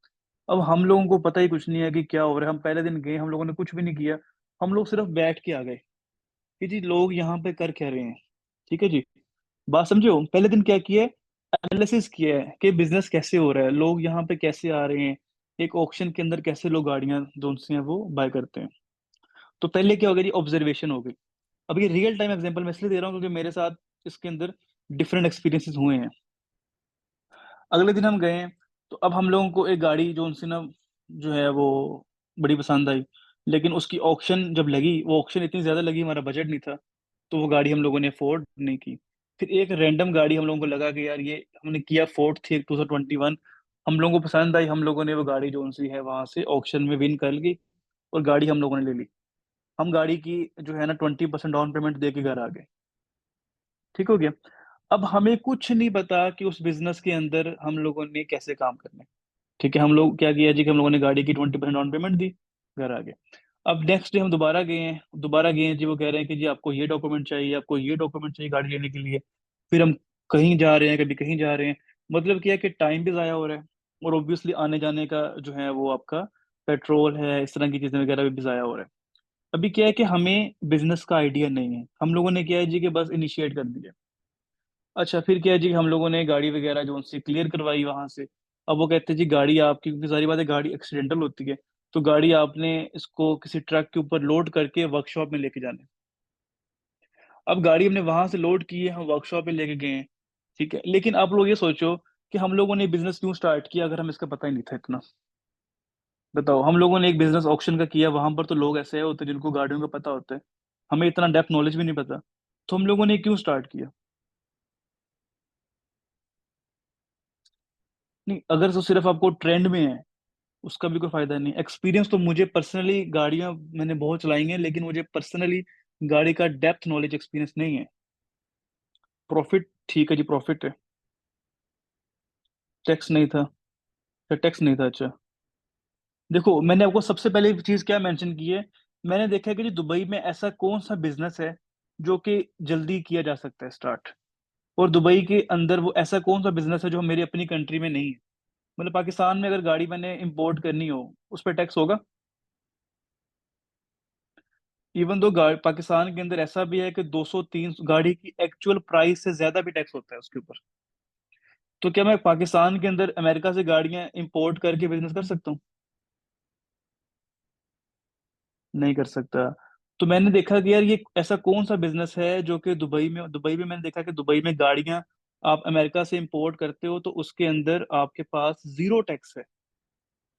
अब हम लोगों को पता ही कुछ नहीं है कि क्या हो रहा है। हम पहले दिन गए, हम लोगों ने कुछ भी नहीं किया, हम लोग सिर्फ बैठ के आ गए कि जी लोग यहाँ पे कर क्या रहे हैं। ठीक है जी, बात समझो, पहले दिन क्या किया है, एनालिसिस किया है कि बिजनेस कैसे हो रहा है, लोग यहाँ पे कैसे आ रहे हैं, एक ऑक्शन के अंदर कैसे लोग गाड़ियां जो सी हैं वो बाय करते हैं। तो पहले क्या हो गया जी, ऑब्जर्वेशन हो गई। अब ये रियल टाइम एग्जांपल मैं इसलिए दे रहा हूँ क्योंकि मेरे साथ इसके अंदर डिफरेंट एक्सपीरियंसेस हुए हैं। अगले दिन हम गए हैं, तो अब हम लोगों को एक गाड़ी जो उनसे ना जो है वो बड़ी पसंद आई, लेकिन उसकी ऑक्शन जब लगी, वो ऑक्शन इतनी ज्यादा लगी, हमारा बजट नहीं था, तो वो गाड़ी हम लोगों ने अफोर्ड नहीं की। फिर एक रैंडम गाड़ी हम लोगों को लगा कि यार ये, हमने किया फोर्ड थी 2021, हम लोगों को पसंद आई, हम लोगों ने वो गाड़ी जो सी है वहां से ऑक्शन में विन कर ली, और गाड़ी हम लोगों ने ले ली। हम गाड़ी की जो है ना 20% डाउन पेमेंट दे के घर आ गए। ठीक हो गया। अब हमें कुछ नहीं पता कि उस बिजनेस के अंदर हम लोगों ने कैसे काम करना है। ठीक है, हम लोग क्या किया जी कि हम लोगों ने गाड़ी की 20% डाउन पेमेंट दी, घर आ गए। अब नेक्स्ट डे हम दोबारा गए हैं, दोबारा गए हैं जी, वो कह रहे हैं कि जी आपको ये डॉक्यूमेंट चाहिए, आपको ये डॉक्यूमेंट चाहिए गाड़ी लेने के लिए। फिर हम कहीं जा रहे हैं, कभी कहीं जा रहे हैं। मतलब क्या है कि टाइम भी ज़ाया हो रहा है, और ऑब्वियसली आने जाने का जो है वो आपका पेट्रोल है, इस तरह की चीज़ें वगैरह भी ज़ाया हो रहा है। अभी क्या है कि हमें बिजनेस का आइडिया नहीं है, हम लोगों ने क्या है जी कि बस इनिशिएट कर दिया। अच्छा, फिर क्या है जी कि हम लोगों ने गाड़ी वगैरह जो उनसे क्लियर करवाई वहां से। अब वो कहते हैं जी गाड़ी आपकी, क्योंकि सारी बात है गाड़ी एक्सीडेंटल होती है, तो गाड़ी आपने इसको किसी ट्रक के ऊपर लोड करके वर्कशॉप में लेके जाना है। अब गाड़ी हमने वहां से लोड की है, हम वर्कशॉप में लेके गए हैं। ठीक है, लेकिन आप लोग ये सोचो कि हम लोगों ने बिजनेस क्यों स्टार्ट किया अगर हमें इसका पता ही नहीं था इतना। बताओ, हम लोगों ने एक बिजनेस ऑक्शन का किया, वहां पर तो लोग ऐसे होते हैं जिनको गाड़ियों का पता होता है, हमें इतना डेप्थ नॉलेज भी नहीं पता। तो हम लोगों ने क्यों स्टार्ट किया? नहीं, अगर तो सिर्फ आपको ट्रेंड में है, उसका भी कोई फायदा नहीं। एक्सपीरियंस तो मुझे पर्सनली, गाड़ियां मैंने बहुत चलाई हैं, लेकिन मुझे पर्सनली गाड़ी का डेप्थ नॉलेज एक्सपीरियंस नहीं है। प्रॉफिट ठीक है जी, प्रॉफिट है। टैक्स नहीं था? क्या टैक्स नहीं था? अच्छा, देखो मैंने आपको सबसे पहले चीज क्या मेंशन की है, मैंने देखा है कि जी दुबई में ऐसा कौन सा बिजनेस है जो कि जल्दी किया जा सकता है स्टार्ट, और दुबई के अंदर वो ऐसा कौन सा बिजनेस है जो मेरी अपनी कंट्री में नहीं है। मतलब पाकिस्तान में अगर गाड़ी मैंने इंपोर्ट करनी हो, उस पर टैक्स होगा। इवन दो पाकिस्तान के अंदर ऐसा भी है कि 200-300 गाड़ी की एक्चुअल प्राइस से ज्यादा भी टैक्स होता है उसके ऊपर। तो क्या मैं पाकिस्तान के अंदर अमेरिका से गाड़ियां इंपोर्ट करके बिजनेस कर सकता हूँ? नहीं कर सकता। तो मैंने देखा कि यार ये ऐसा कौन सा बिजनेस है जो कि दुबई में मैंने देखा कि दुबई में गाड़ियां आप अमेरिका से इंपोर्ट करते हो तो उसके अंदर आपके पास जीरो टैक्स है।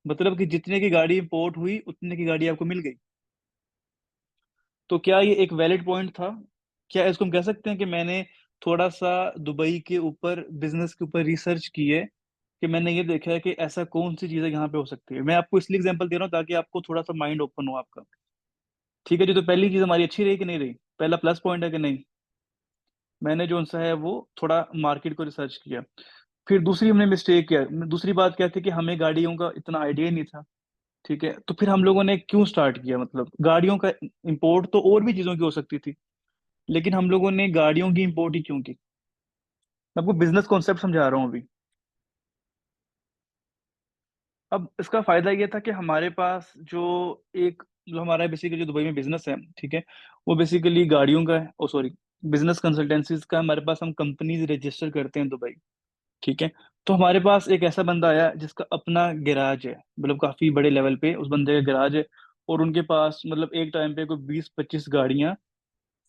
मतलब कि जितने की गाड़ी इंपोर्ट हुई उतने की गाड़ी आपको मिल गई। तो क्या ये एक वैलिड पॉइंट था? क्या इसको हम कह सकते हैं कि मैंने थोड़ा सा दुबई के ऊपर, बिजनेस के ऊपर रिसर्च की है, कि मैंने ये देखा है कि ऐसा कौन सी चीज़ें यहाँ पे हो सकती है। मैं आपको इसलिए एग्जांपल दे रहा हूँ ताकि आपको थोड़ा सा माइंड ओपन हो आपका। ठीक है जी, तो पहली चीज़ हमारी अच्छी रही कि नहीं रही? पहला प्लस पॉइंट है कि नहीं? मैंने जो सा है वो थोड़ा मार्केट को रिसर्च किया। फिर दूसरी हमने मिस्टेक किया, दूसरी बात क्या थी कि हमें गाड़ियों का इतना आइडिया ही नहीं था। ठीक है, तो फिर हम लोगों ने क्यों स्टार्ट किया, मतलब गाड़ियों का इंपोर्ट तो और भी चीज़ों की हो सकती थी, लेकिन हम लोगों ने गाड़ियों की इंपोर्ट ही क्यों की? मैं आपको बिजनेस कॉन्सेप्ट समझा रहा हूँ अभी। अब इसका फायदा ये था कि हमारे पास जो एक, जो हमारा बेसिकली जो दुबई में बिजनेस है, ठीक है, वो बेसिकली गाड़ियों का है, ओ सॉरी, बिजनेस कंसल्टेंसीज का। हमारे पास हम कंपनीज रजिस्टर करते हैं दुबई। ठीक है, तो हमारे पास एक ऐसा बंदा आया जिसका अपना गैराज है, मतलब काफी बड़े लेवल पे उस बंदे का गैराज है, और उनके पास मतलब एक टाइम पे कोई 20-25 गाड़ियां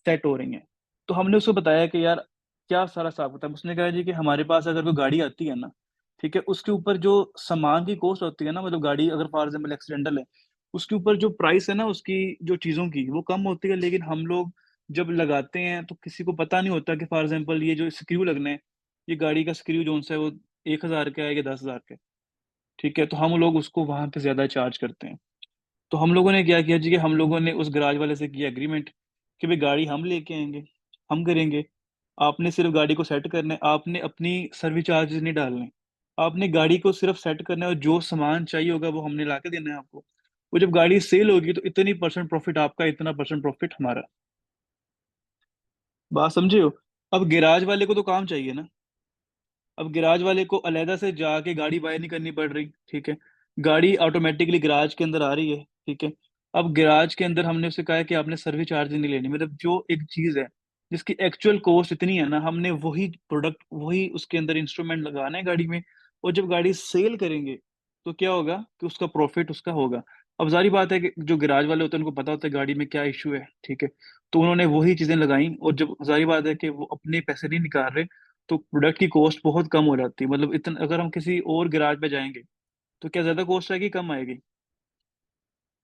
सेट हो रही हैं। तो हमने उसको बताया कि यार क्या सारा हिसाब किताब। उसने कहा जी कि हमारे पास अगर कोई गाड़ी आती है ना, ठीक है, उसके ऊपर जो सामान की कॉस्ट होती है ना, मतलब गाड़ी अगर फॉर एग्जाम्पल एक्सीडेंटल है, उसके ऊपर जो प्राइस है ना उसकी, जो चीज़ों की, वो कम होती है। लेकिन हम लोग जब लगाते हैं तो किसी को पता नहीं होता कि फॉर एग्जाम्पल ये जो स्क्रू लगने हैं, ये गाड़ी का स्क्रू जो है वो 1,000 का है या 10,000 का है। ठीक है, तो हम लोग उसको वहां पे ज्यादा चार्ज करते हैं। तो हम लोगों ने क्या किया जी कि हम लोगों ने उस गराज वाले से किया एग्रीमेंट कि भाई गाड़ी हम लेके आएंगे, हम करेंगे, आपने सिर्फ गाड़ी को सेट करना है, आपने अपनी सर्विस चार्जेस नहीं डालने, आपने गाड़ी को सिर्फ सेट करना है, और जो सामान चाहिए होगा वो हमने ला के देना है आपको। वो जब गाड़ी सेल होगी तो इतनी परसेंट प्रॉफिट आपका, इतना परसेंट प्रॉफिट हमारा। बात समझे हो? अब गैराज वाले को तो काम चाहिए ना। अब गैराज वाले को अलहदा से जाके गाड़ी बाय नहीं करनी पड़ रही। ठीक है, गाड़ी ऑटोमेटिकली गैराज के अंदर आ रही है। ठीक है, अब गैराज के अंदर हमने उसे कहा है कि आपने सर्विस चार्ज नहीं लेनी, मतलब जो एक चीज है जिसकी एक्चुअल कॉस्ट इतनी है ना, हमने वही प्रोडक्ट, वही उसके अंदर इंस्ट्रूमेंट लगाना है गाड़ी में। और जब गाड़ी सेल करेंगे तो क्या होगा कि उसका प्रॉफिट उसका होगा। अब जारी बात है कि जो गैराज वाले होते हैं उनको पता होता है गाड़ी में क्या इशू है। ठीक है, तो उन्होंने वही चीजें लगाई, और जब जारी बात है कि वो अपने पैसे नहीं निकाल रहे, तो प्रोडक्ट की कॉस्ट बहुत कम हो जाती है। मतलब इतना अगर हम किसी और गैराज में जाएंगे तो क्या ज्यादा कॉस्ट आएगी, कम आएगी?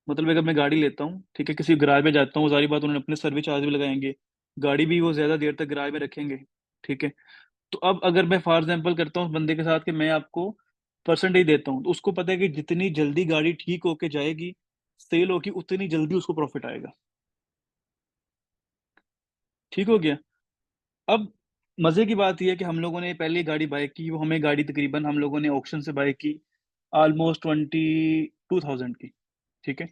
मतलब अगर मैं गाड़ी लेता हूँ, ठीक है, किसी गैराज में जाता हूँ, सारी बात उन्होंने अपने सर्विस चार्ज भी लगाएंगे, गाड़ी भी वो ज्यादा देर तक गैराज में रखेंगे। ठीक है, तो अब अगर मैं फॉर एग्जाम्पल करता हूँ उस बंदे के साथ कि मैं आपको परसेंटेज देता हूँ, तो उसको पता है कि जितनी जल्दी गाड़ी ठीक होके जाएगी, सेल होगी, उतनी जल्दी उसको प्रॉफिट आएगा। ठीक हो गया। अब मजे की बात यह है कि हम लोगों ने पहले गाड़ी बाय की, वो हमें गाड़ी तकरीबन हम लोगों ने ऑक्शन से बाय की ऑलमोस्ट 22,000 की। ठीक है।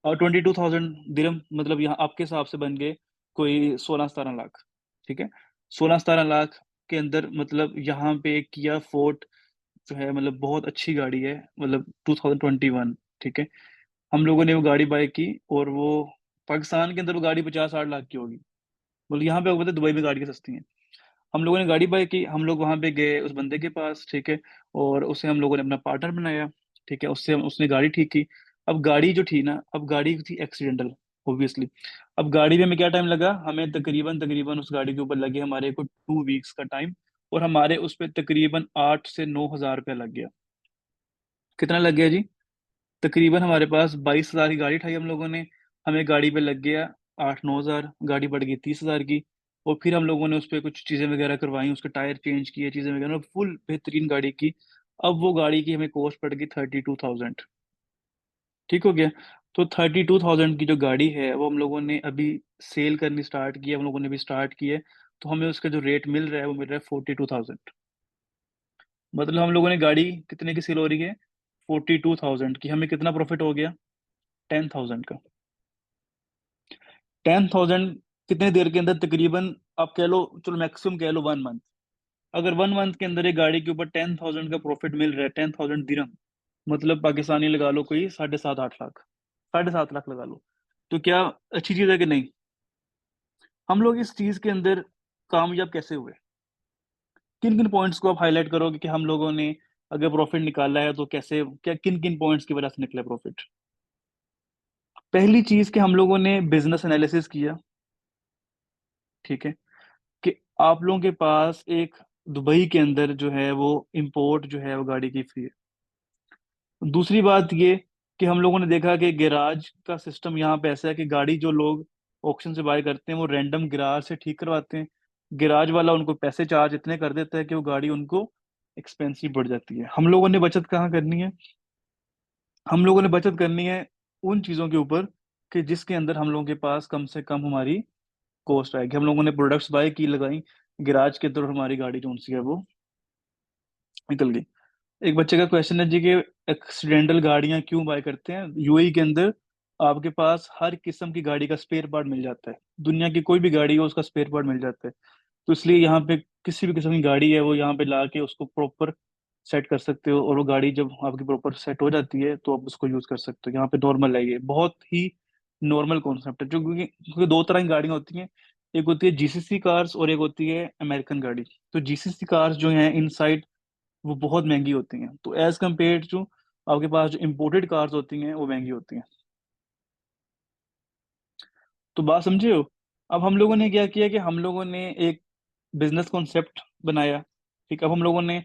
और 22,000 दिरम मतलब यहाँ आपके हिसाब से बन गए कोई 16-17 लाख। ठीक है। 16-17 लाख के अंदर मतलब यहाँ पे एक किया फोर्ट जो है, मतलब बहुत अच्छी गाड़ी है, मतलब 2021। ठीक है। हम लोगों ने वो गाड़ी बाय की, और वो पाकिस्तान के अंदर वो गाड़ी 50-60 लाख की होगी। मतलब यहाँ पे आपको पता है दुबई में गाड़ी सस्ती है। हम लोगों ने गाड़ी बाय की, हम लोग वहां पे गए उस बंदे के पास। ठीक है। और उसे हम लोगों ने अपना पार्टनर बनाया। ठीक है। उसने गाड़ी ठीक की। अब गाड़ी जो थी ना, अब गाड़ी थी एक्सीडेंटल, ऑब्वियसली। अब गाड़ी में हमें क्या टाइम लगा, हमें तकरीबन तकरीबन उस गाड़ी के ऊपर लगे हमारे को 2 वीक्स का टाइम। और हमारे उस पर तकरीबन 8 से 9 हज़ार रुपया लग गया। कितना लग गया जी? तकरीबन हमारे पास 22 हज़ार की गाड़ी उठाई हम लोगों ने, हमें गाड़ी पे लग गया 8-9 हज़ार, गाड़ी बढ़ गई 30 हज़ार की। और फिर हम लोगों ने उस पर कुछ चीज़ें वगैरह करवाई, उसके टायर चेंज किए, चीज़ें वगैरह, फुल बेहतरीन गाड़ी की। अब वो गाड़ी की हमें कॉस्ट पड़ गई 32,000। ठीक हो गया। तो 32,000 की जो गाड़ी है वो हम लोगों ने अभी सेल करनी स्टार्ट की है, हम लोगों ने भी स्टार्ट की है। तो हमें उसका जो रेट मिल रहा है वो मिल रहा है 42,000। मतलब हम लोगों ने गाड़ी कितने की सेल हो रही है? 42,000 की। हमें कितना प्रॉफिट हो गया? 10,000 का। 10,000 कितने देर के अंदर? तकरीबन आप कह लो, चलो मैक्सिमम कह लो 1 मंथ। अगर 1 मंथ के अंदर एक गाड़ी के ऊपर 10,000 का प्रॉफिट मिल रहा है, 10,000 दिरहम, मतलब पाकिस्तानी लगा लो कोई 7.5-8 लाख, 7.5 लाख लगा लो। तो क्या अच्छी चीज है कि नहीं? हम लोग इस चीज के अंदर कामयाब कैसे हुए? किन किन पॉइंट्स को आप हाईलाइट करोगे कि हम लोगों ने अगर प्रॉफिट निकाला है तो कैसे, क्या किन किन पॉइंट्स की वजह से निकला प्रॉफिट? पहली चीज कि हम लोगों ने बिजनेस एनालिसिस किया। ठीक है। कि आप लोगों के पास एक दुबई के अंदर जो है वो इंपोर्ट जो है वो गाड़ी की फ्री है। दूसरी बात ये कि हम लोगों ने देखा कि गैराज का सिस्टम यहाँ पे ऐसा है कि गाड़ी जो लोग ऑक्शन से बाय करते हैं वो रैंडम गैराज से ठीक करवाते हैं। गैराज वाला उनको पैसे चार्ज इतने कर देता है कि वो गाड़ी उनको एक्सपेंसिव पड़ जाती है। हम लोगों ने बचत कहाँ करनी है? हम लोगों ने बचत करनी है उन चीज़ों के ऊपर कि जिसके अंदर हम लोगों के पास कम से कम हमारी कॉस्ट आएगी। हम लोगों ने प्रोडक्ट्स बाय की, लगाई गैराज के अंदर, हमारी गाड़ी जो सी है वो निकल गई। एक बच्चे का क्वेश्चन है जी कि एक्सीडेंटल गाड़ियां क्यों बाय करते हैं? यूएई के अंदर आपके पास हर किस्म की गाड़ी का स्पेयर पार्ट मिल जाता है। दुनिया की कोई भी गाड़ी हो उसका स्पेयर पार्ट मिल जाता है। तो इसलिए यहाँ पे किसी भी किस्म की गाड़ी है वो यहाँ पे ला के उसको प्रॉपर सेट कर सकते हो, और वो गाड़ी जब आपकी प्रॉपर सेट हो जाती है तो आप उसको यूज कर सकते हो। यहाँ पे नॉर्मल है, ये बहुत ही नॉर्मल कॉन्सेप्ट है। जो क्योंकि दो तरह की गाड़ियां होती हैं, एक होती है जीसीसी कार्स और एक होती है अमेरिकन गाड़ी। तो जीसीसी कार्स जो हैं इनसाइड वो बहुत महंगी होती हैं, तो एज कम्पेयर टू आपके पास जो इम्पोर्टेड कार्स होती हैं वो महंगी होती हैं। तो बात समझे हो? अब हम लोगों ने क्या किया कि हम लोगों ने एक बिजनेस कॉन्सेप्ट बनाया। ठीक। अब हम लोगों ने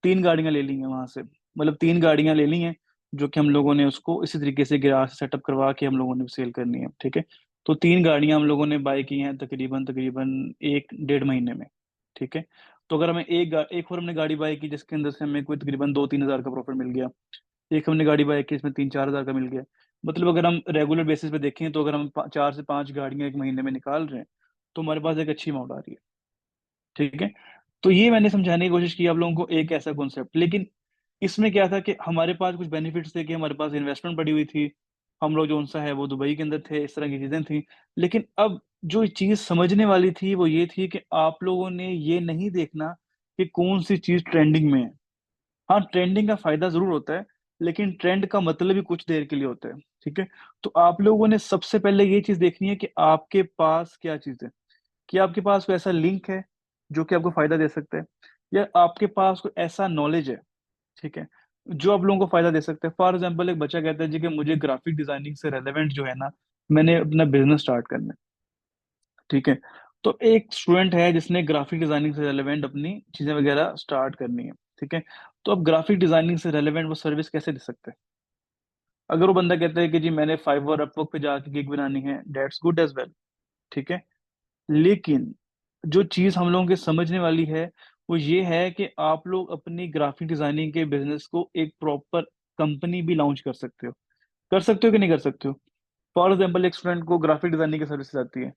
3 गाड़ियां ले ली हैं वहां से, मतलब 3 गाड़ियां ले ली हैं, जो कि हम लोगों ने उसको इसी तरीके से गैराज सेटअप करवा के हम लोगों ने सेल करनी है। ठीक है। तो 3 गाड़ियां हम लोगों ने बाय की हैं तकरीबन तकरीबन 1-1.5 महीने में। ठीक है। तो अगर हमें एक और हमने गाड़ी बाय की जिसके अंदर से हमें कोई तकरीबन 2-3 हज़ार का प्रॉफिट मिल गया। एक हमने गाड़ी बाय की इसमें 3-4 हज़ार का मिल गया। मतलब अगर हम रेगुलर बेसिस पे देखें तो अगर हम 4 से 5 गाड़ियां एक महीने में निकाल रहे हैं तो हमारे पास एक अच्छी अमाउंट आ रही है। ठीक है। तो ये मैंने समझाने की कोशिश की आप लोगों को एक ऐसा कॉन्सेप्ट, लेकिन इसमें क्या था कि हमारे पास कुछ बेनिफिट्स थे कि हमारे पास इन्वेस्टमेंट पड़ी हुई थी, हम लोग जो सा है वो दुबई के अंदर थे, इस तरह की चीजें थी। लेकिन अब जो चीज समझने वाली थी वो ये थी कि आप लोगों ने ये नहीं देखना कि कौन सी चीज ट्रेंडिंग में है। हाँ, ट्रेंडिंग का फायदा जरूर होता है, लेकिन ट्रेंड का मतलब ही कुछ देर के लिए होता है। ठीक है। तो आप लोगों ने सबसे पहले ये चीज देखनी है कि आपके पास क्या चीज है, कि आपके पास कोई ऐसा लिंक है जो कि आपको फायदा दे सकता है, या आपके पास कोई ऐसा नॉलेज है, ठीक है, जो आप लोगों को फायदा दे सकता है। फॉर एग्जाम्पल एक बच्चा कहता है जी कि मुझे ग्राफिक डिजाइनिंग से रेलेवेंट जो है ना, मैंने अपना बिजनेस स्टार्ट करना है। ठीक है। तो एक स्टूडेंट है जिसने ग्राफिक डिजाइनिंग से रेलेवेंट अपनी चीजें वगैरह स्टार्ट करनी है। ठीक है। तो अब ग्राफिक डिजाइनिंग से रेलेवेंट वो सर्विस कैसे दे सकते हैं? अगर वो बंदा कहता है कि जी मैंने फाइवर अपवर्क पे जाके गिग बनानी है, डेट्स गुड एज वेल। ठीक है। लेकिन जो चीज हम लोगों के समझने वाली है वो ये है कि आप लोग अपनी ग्राफिक डिजाइनिंग के बिजनेस को एक प्रॉपर कंपनी भी लॉन्च कर सकते हो कि नहीं कर सकते हो। फॉर एग्जाम्पल, एक स्टूडेंट को ग्राफिक डिजाइनिंग की सर्विस आती है,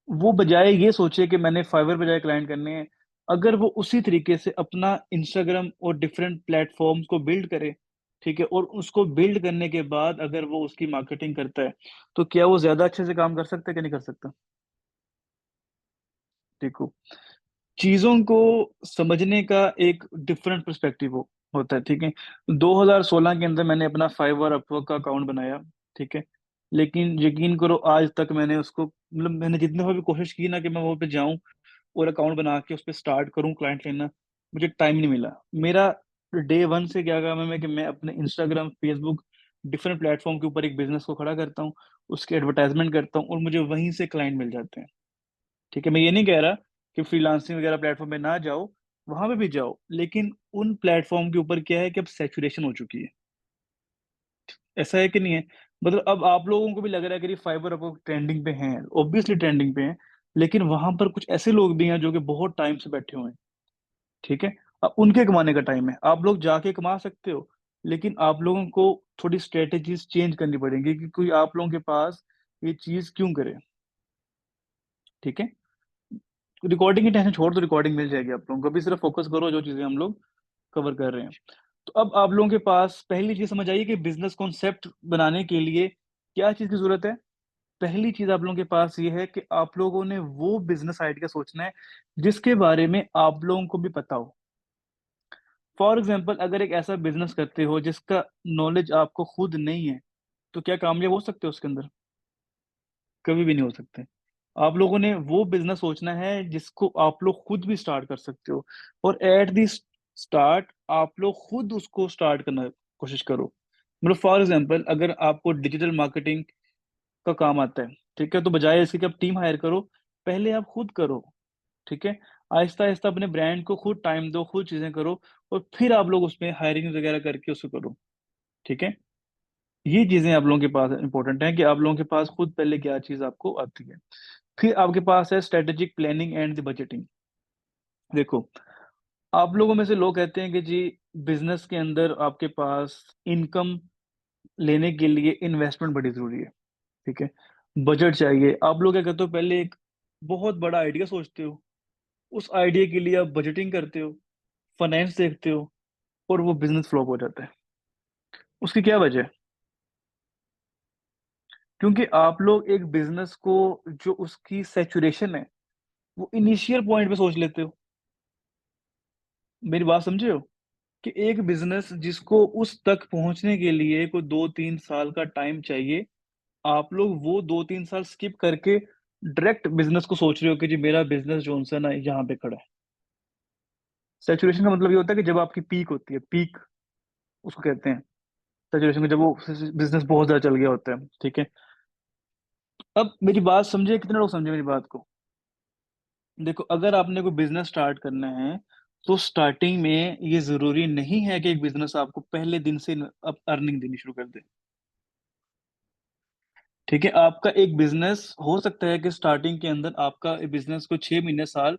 वो बजाय ये सोचे कि मैंने फाइवर बजाय क्लाइंट करने हैं, अगर वो उसी तरीके से अपना इंस्टाग्राम और डिफरेंट प्लेटफॉर्म्स को बिल्ड करे, ठीक है, और उसको बिल्ड करने के बाद अगर वो उसकी मार्केटिंग करता है, तो क्या वो ज्यादा अच्छे से काम कर सकता है कि नहीं कर सकता। देखो, चीजों को समझने का एक डिफरेंट पर्सपेक्टिव होता है, ठीक है। 2016 के अंदर मैंने अपना फाइवर अपवर्क का अकाउंट बनाया, ठीक है, लेकिन यकीन करो आज तक मैंने उसको, मतलब मैंने जितने बार भी कोशिश की ना कि मैं वहां पे जाऊं और अकाउंट बना के उस पर स्टार्ट करूं क्लाइंट लेना, मुझे टाइम नहीं मिला। मेरा डे वन से क्या काम है मैं, कि मैं अपने इंस्टाग्राम, फेसबुक, डिफरेंट प्लेटफॉर्म के ऊपर एक बिजनेस को खड़ा करता हूँ, उसके एडवर्टाइजमेंट करता हूँ और मुझे वहीं से क्लाइंट मिल जाते हैं। ठीक है, मैं ये नहीं कह रहा कि फ्रीलांसिंग वगैरह प्लेटफॉर्म पे ना जाओ, वहां पे भी जाओ, लेकिन उन प्लेटफॉर्म के ऊपर क्या है कि अब सैचुरेशन हो चुकी है। ऐसा है कि नहीं है। मतलब अब आप लोगों को भी लग रहा है कि फाइबर अब ट्रेंडिंग पे हैं, ऑब्वियसली ट्रेंडिंग पे हैं, लेकिन वहां पर कुछ ऐसे लोग भी हैं जो कि बहुत टाइम से बैठे हुए हैं, ठीक है। अब उनके कमाने का टाइम है, आप लोग जाके कमा सकते हो, लेकिन आप लोगों को थोड़ी स्ट्रेटेजीज चेंज करनी पड़ेंगी कि कोई आप लोगों के पास ये चीज क्यों करे, ठीक है। रिकॉर्डिंग की टेंशन छोड़ दो, रिकॉर्डिंग मिल जाएगी आप लोगों को, अभी सिर्फ फोकस करो जो चीजें हम लोग कवर कर रहे हैं। तो अब आप लोगों के पास पहली चीज समझ आइए कि बिजनेस कॉन्सेप्ट बनाने के लिए क्या चीज की जरूरत है। पहली चीज आप लोगों के पास ये है कि आप लोगों ने वो बिजनेस आइडिया सोचना है जिसके बारे में आप लोगों को भी पता हो। फॉर एग्जाम्पल, अगर एक ऐसा बिजनेस करते हो जिसका नॉलेज आपको खुद नहीं है, तो क्या कामयाब हो सकते हो उसके अंदर? कभी भी नहीं हो सकते। आप लोगों ने वो बिजनेस सोचना है जिसको आप लोग खुद भी स्टार्ट कर सकते हो, और एट दी स्टार्ट आप लोग खुद उसको स्टार्ट करना कोशिश करो। मतलब फॉर एग्जाम्पल, अगर आपको डिजिटल मार्केटिंग का काम आता है, ठीक है, तो बजाय इसके कि आप टीम हायर करो, पहले आप खुद करो, ठीक है। आहिस्ता आहिस्ता अपने ब्रांड को खुद टाइम दो, खुद चीजें करो, और फिर आप लोग उसमें हायरिंग वगैरह करके उसको करो, ठीक है। ये चीजें आप लोगों के पास इंपॉर्टेंट है कि आप लोगों के पास खुद पहले क्या चीज आपको आती है। फिर आपके पास है strategic planning and the budgeting. देखो, आप लोगों में से लोग कहते हैं कि जी बिजनेस के अंदर आपके पास इनकम लेने के लिए इन्वेस्टमेंट बड़ी जरूरी है, ठीक है, बजट चाहिए। आप लोग क्या करते हो, पहले एक बहुत बड़ा आइडिया सोचते हो, उस आइडिया के लिए आप बजटिंग करते हो, फाइनेंस देखते हो, और वो बिजनेस फ्लॉप हो जाता है। उसकी क्या वजह है? क्योंकि आप लोग एक बिजनेस को, जो उसकी सैचुरेशन है, वो इनिशियल पॉइंट पे सोच लेते हो। मेरी बात समझे हो? कि एक बिजनेस जिसको उस तक पहुंचने के लिए कोई 2-3 साल का टाइम चाहिए, आप लोग वो 2-3 साल स्किप करके डायरेक्ट बिजनेस को सोच रहे हो कि जी मेरा बिजनेस जो है ना यहाँ पे खड़ा है। सैचुरेशन का मतलब ये होता है कि जब आपकी पीक होती है, पीक उसको कहते हैं सैचुरेशन, में जब वो बिजनेस बहुत ज्यादा चल गया होता है, ठीक है। अब मेरी बात समझे, कितने लोग समझे मेरी बात को? देखो, अगर आपने कोई बिजनेस स्टार्ट करना है, तो स्टार्टिंग में ये जरूरी नहीं है कि एक बिजनेस आपको पहले दिन से अब अर्निंग देनी शुरू कर दे, ठीक है। आपका एक बिजनेस हो सकता है कि स्टार्टिंग के अंदर आपका बिजनेस को 6 महीने, साल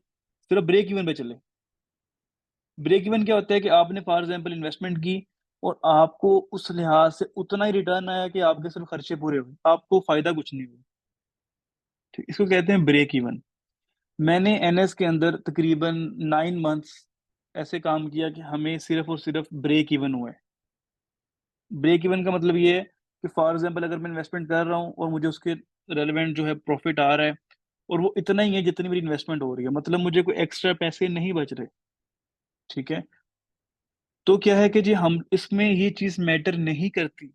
सिर्फ ब्रेक इवन पे चले। ब्रेक इवन क्या होता है कि आपने फॉर एग्जाम्पल इन्वेस्टमेंट की, और आपको उस लिहाज से उतना ही रिटर्न आया कि आपके सिर्फ खर्चे पूरे हुए, आपको फायदा कुछ नहीं हुआ, ठीक, इसको कहते हैं ब्रेक इवन। मैंने एनएस के अंदर तकरीबन 9 मंथ्स ऐसे काम किया कि हमें सिर्फ और सिर्फ ब्रेक इवन हुआ है। ब्रेक इवन का मतलब ये है कि फॉर एग्जाम्पल, अगर मैं इन्वेस्टमेंट कर रहा हूँ और मुझे उसके रेलेवेंट जो है प्रॉफिट आ रहा है, और वो इतना ही है जितनी मेरी इन्वेस्टमेंट हो रही है, मतलब मुझे कोई एक्स्ट्रा पैसे नहीं बच रहे, ठीक है। तो क्या है कि जी हम इसमें ये चीज मैटर नहीं करती।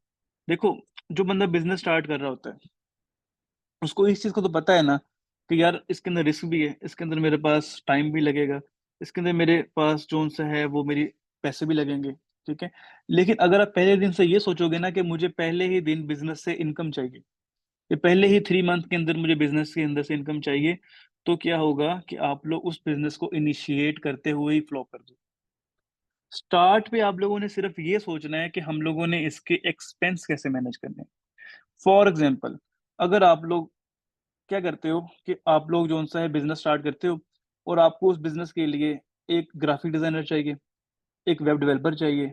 देखो, जो बंदा बिजनेस स्टार्ट कर रहा होता है, उसको इस चीज को तो पता है ना कि यार इसके अंदर रिस्क भी है, इसके अंदर मेरे पास टाइम भी लगेगा, इसके अंदर मेरे पास जो सा है वो मेरी पैसे भी लगेंगे, ठीक है। लेकिन अगर आप पहले दिन से ये सोचोगे ना कि मुझे पहले ही दिन बिजनेस से इनकम चाहिए, ये पहले ही 3 मंथ के अंदर मुझे बिजनेस के अंदर से इनकम चाहिए, तो क्या होगा कि आप लोग उस बिजनेस को इनिशिएट करते हुए ही फ्लॉप कर दो। स्टार्ट पे आप लोगों ने सिर्फ ये सोचना है कि हम लोगों ने इसके एक्सपेंस कैसे मैनेज करने हैं। फॉर एग्जाम्पल, अगर आप लोग क्या करते हो कि आप लोग जो सा है बिजनेस स्टार्ट करते हो, और आपको उस बिजनेस के लिए एक ग्राफिक डिजाइनर चाहिए, एक वेब डेवलपर चाहिए,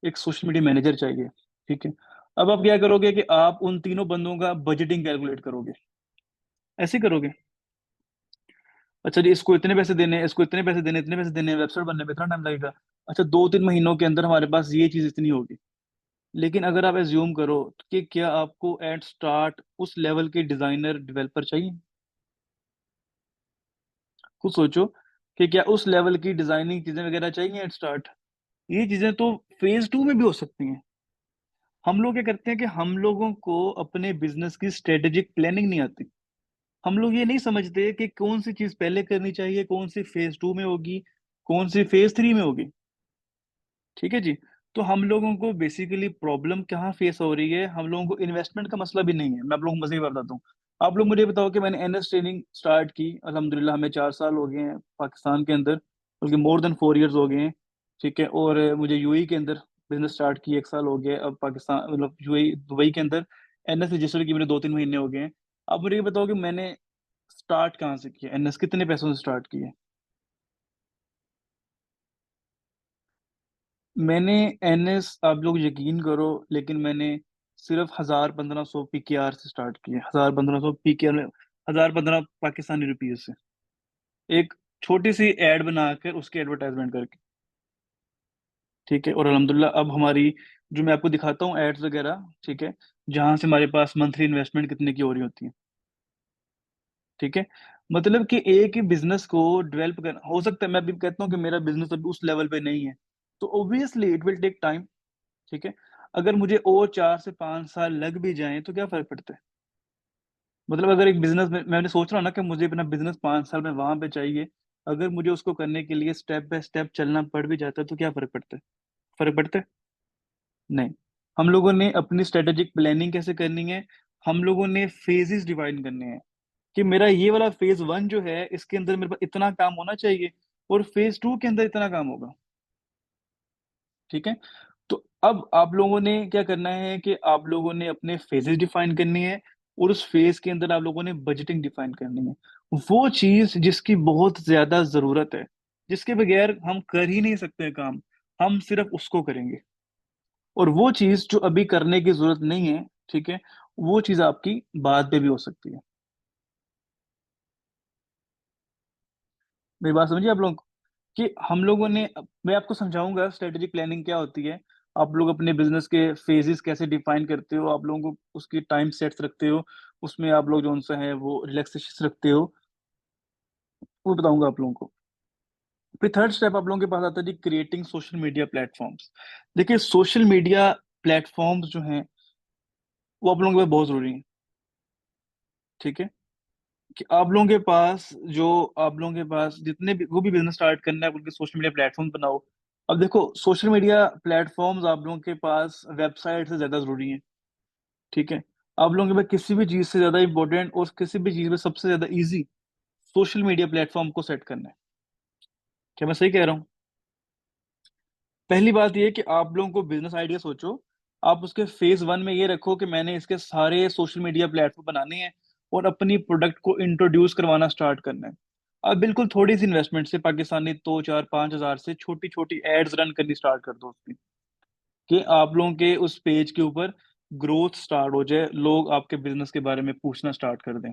एक सोशल मीडिया मैनेजर चाहिए। ठीक है। अब आप क्या करोगे कि आप उन तीनों बंदों का बजटिंग कैलकुलेट करोगे, ऐसे ही करोगे। अच्छा जी, इसको इतने पैसे देने हैं, इसको इतने पैसे देने, इतने पैसे देने हैं, वेबसाइट बनने में इतना टाइम लगेगा। अच्छा, 2-3 महीनों के अंदर हमारे पास ये चीज इतनी होगी। लेकिन अगर आप एज्यूम करो कि क्या आपको एट स्टार्ट उस लेवल के डिजाइनर डेवलपर चाहिए, खुद सोचो कि क्या उस लेवल की डिजाइनिंग चीजें वगैरह चाहिए एट स्टार्ट। ये चीजें तो फेज 2 में भी हो सकती हैं। हम लोग क्या करते हैं कि हम लोगों को अपने बिजनेस की स्ट्रेटेजिक प्लानिंग नहीं आती। हम लोग ये नहीं समझते कि कौन सी चीज पहले करनी चाहिए, कौन सी फेज 2 में होगी, कौन सी फेज 3 में होगी। ठीक है जी। तो हम लोगों को बेसिकली प्रॉब्लम कहाँ फेस हो रही है, हम लोगों को इन्वेस्टमेंट का मसला भी नहीं है। मैं आप लोगों को मजे की बात बताता हूँ। आप लोग मुझे बताओ कि मैंने एनएस ट्रेनिंग स्टार्ट की, अल्हम्दुलिल्लाह हमें 4 साल हो गए हैं पाकिस्तान के अंदर, बल्कि मोर देन 4 इयर्स हो गए हैं। ठीक है। और मुझे यूएई के अंदर बिजनेस स्टार्ट की 1 साल हो गया। अब पाकिस्तान मतलब यूएई दुबई के अंदर एनएस रजिस्टर की मेरे 2-3 महीने हो गए हैं। अब मुझे ये बताओ कि मैंने स्टार्ट कहाँ से किया, एनएस कितने पैसों से स्टार्ट किया। मैंने एनएस, आप लोग यकीन करो, लेकिन मैंने सिर्फ 1,000-1,500 पीकेआर से स्टार्ट किया, 1,000-1,500 पीकेआर, 1,015 पाकिस्तानी रुपये से, एक छोटी सी एड बनाकर उसकी एडवर्टाइजमेंट करके। ठीक है। और अल्हम्दुलिल्लाह अब हमारी, जो मैं आपको दिखाता हूँ एड्स वगैरह, ठीक है, जहां से हमारे पास मंथली इन्वेस्टमेंट कितने की हो रही होती है। ठीक है। मतलब कि एक ही बिजनेस को डेवलप कर, हो सकता है मैं भी कहता हूँ कि मेरा बिजनेस अभी उस लेवल पे नहीं है, तो obviously it will take time. ठीक है। अगर मुझे और 4 से 5 साल लग भी जाएं तो क्या फर्क पड़ता है। मतलब अगर एक बिजनेस में मैंने सोच रहा हूँ ना कि मुझे अपना बिजनेस 5 साल में वहां पे चाहिए, अगर मुझे उसको करने के लिए स्टेप बाय स्टेप चलना पड़ भी जाता है तो क्या फर्क पड़ता है। फर्क पड़ता है नहीं। हम लोगों ने अपनी स्ट्रेटेजिक प्लानिंग कैसे करनी है, हम लोगों ने फेजेस डिवाइड करने हैं कि मेरा ये वाला फेज 1 जो है इसके अंदर मेरे पास इतना काम होना चाहिए, और फेज 2 के अंदर इतना काम होगा। ठीक है। तो अब आप लोगों ने क्या करना है कि आप लोगों ने अपने फेजेस डिफाइन करनी है, और उस फेज के अंदर आप लोगों ने बजटिंग डिफाइन करनी है। वो चीज जिसकी बहुत ज्यादा जरूरत है, जिसके बगैर हम कर ही नहीं सकते काम, हम सिर्फ उसको करेंगे। और वो चीज जो अभी करने की जरूरत नहीं है, ठीक है, वो चीज आपकी बाद में भी हो सकती है। मेरी बात समझिए आप लोग, कि हम लोगों ने, मैं आपको समझाऊंगा स्ट्रेटेजिक प्लानिंग क्या होती है। आप लोग अपने बिजनेस के फेजेस कैसे डिफाइन करते हो, आप लोगों को उसकी टाइम सेट्स रखते हो, उसमें आप लोग जो सा है वो रिलैक्सेशन रखते हो, वो बताऊंगा आप लोगों को। फिर थर्ड स्टेप आप लोगों के पास आता है जी, क्रिएटिंग सोशल मीडिया प्लेटफॉर्म्स। देखिए सोशल मीडिया प्लेटफॉर्म्स जो हैं वो आप लोगों के पास बहुत जरूरी है। ठीक है। कि आप लोगों के पास जो, आप लोगों के पास जितने भी वो भी बिजनेस स्टार्ट करना है, उनके सोशल मीडिया प्लेटफॉर्म बनाओ। अब देखो सोशल मीडिया प्लेटफॉर्म्स आप लोगों के पास वेबसाइट से ज्यादा जरूरी है। ठीक है। आप लोगों के पास किसी भी चीज से ज्यादा इंपॉर्टेंट और किसी भी चीज में सबसे ज्यादा इजी सोशल मीडिया प्लेटफॉर्म को सेट करना है। क्या मैं सही कह रहा हूँ। पहली बात ये कि आप लोगों को बिजनेस आइडिया सोचो, आप उसके फेज 1 में ये रखो कि मैंने इसके सारे सोशल मीडिया प्लेटफॉर्म बनाने हैं और अपनी प्रोडक्ट को इंट्रोड्यूस करवाना स्टार्ट करना है। अब बिल्कुल थोड़ी सी इन्वेस्टमेंट से, पाकिस्तानी 2, 4, 5 हज़ार से छोटी छोटी एड्स रन करनी स्टार्ट कर दो उसकी, कि आप लोगों के उस पेज के ऊपर ग्रोथ स्टार्ट हो जाए, लोग आपके बिजनेस के बारे में पूछना स्टार्ट कर दें।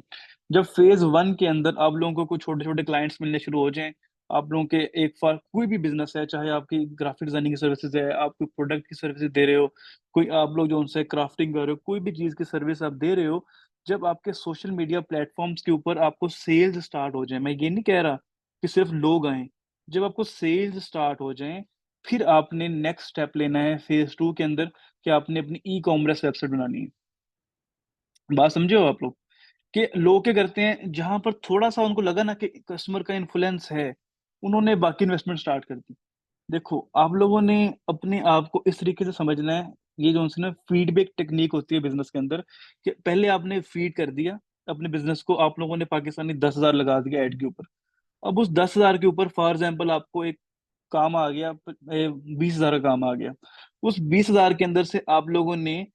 जब फेज 1 के अंदर आप लोगों को कुछ छोटे छोटे क्लाइंट्स मिलने शुरू हो जाएं, आप लोगों के एक फॉर कोई भी बिजनेस है, चाहे आपकी ग्राफिक डिजाइनिंग की सर्विसेज है, आप कोई प्रोडक्ट की सर्विसेज दे रहे हो, कोई आप लोग जो उनसे क्राफ्टिंग कर रहे हो, कोई भी चीज की सर्विस आप दे रहे हो, जब आपके सोशल मीडिया प्लेटफॉर्म्स के ऊपर आपको सेल्स स्टार्ट हो जाए, मैं ये नहीं कह रहा कि सिर्फ लोग आए, जब आपको सेल्स स्टार्ट हो जाए, फिर आपने नेक्स्ट स्टेप लेना है फेज 2 के अंदर, कि आपने अपनी ई कॉमर्स वेबसाइट बनानी है। बात समझे हो आप लोग, कि लोग क्या करते हैं, जहां पर थोड़ा सा उनको लगा ना कि कस्टमर का इन्फ्लुएंस है, उन्होंने बाकी इन्वेस्टमेंट स्टार्ट कर दी। देखो आप लोगों ने अपने आप को इस तरीके से समझना है, ये जो उनसे ना फीडबैक टेक्निक होती है बिजनेस के अंदर, कि पहले आपने फीड कर दिया अपने बिजनेस को, आप लोगों ने पाकिस्तानी 10,000 लगा दिया एड के ऊपर। अब उस 10,000 के ऊपर फॉर एग्जाम्पल आपको एक काम आ गया, 20,000 का काम आ गया, उस 20,000 के अंदर से आप लोगों ने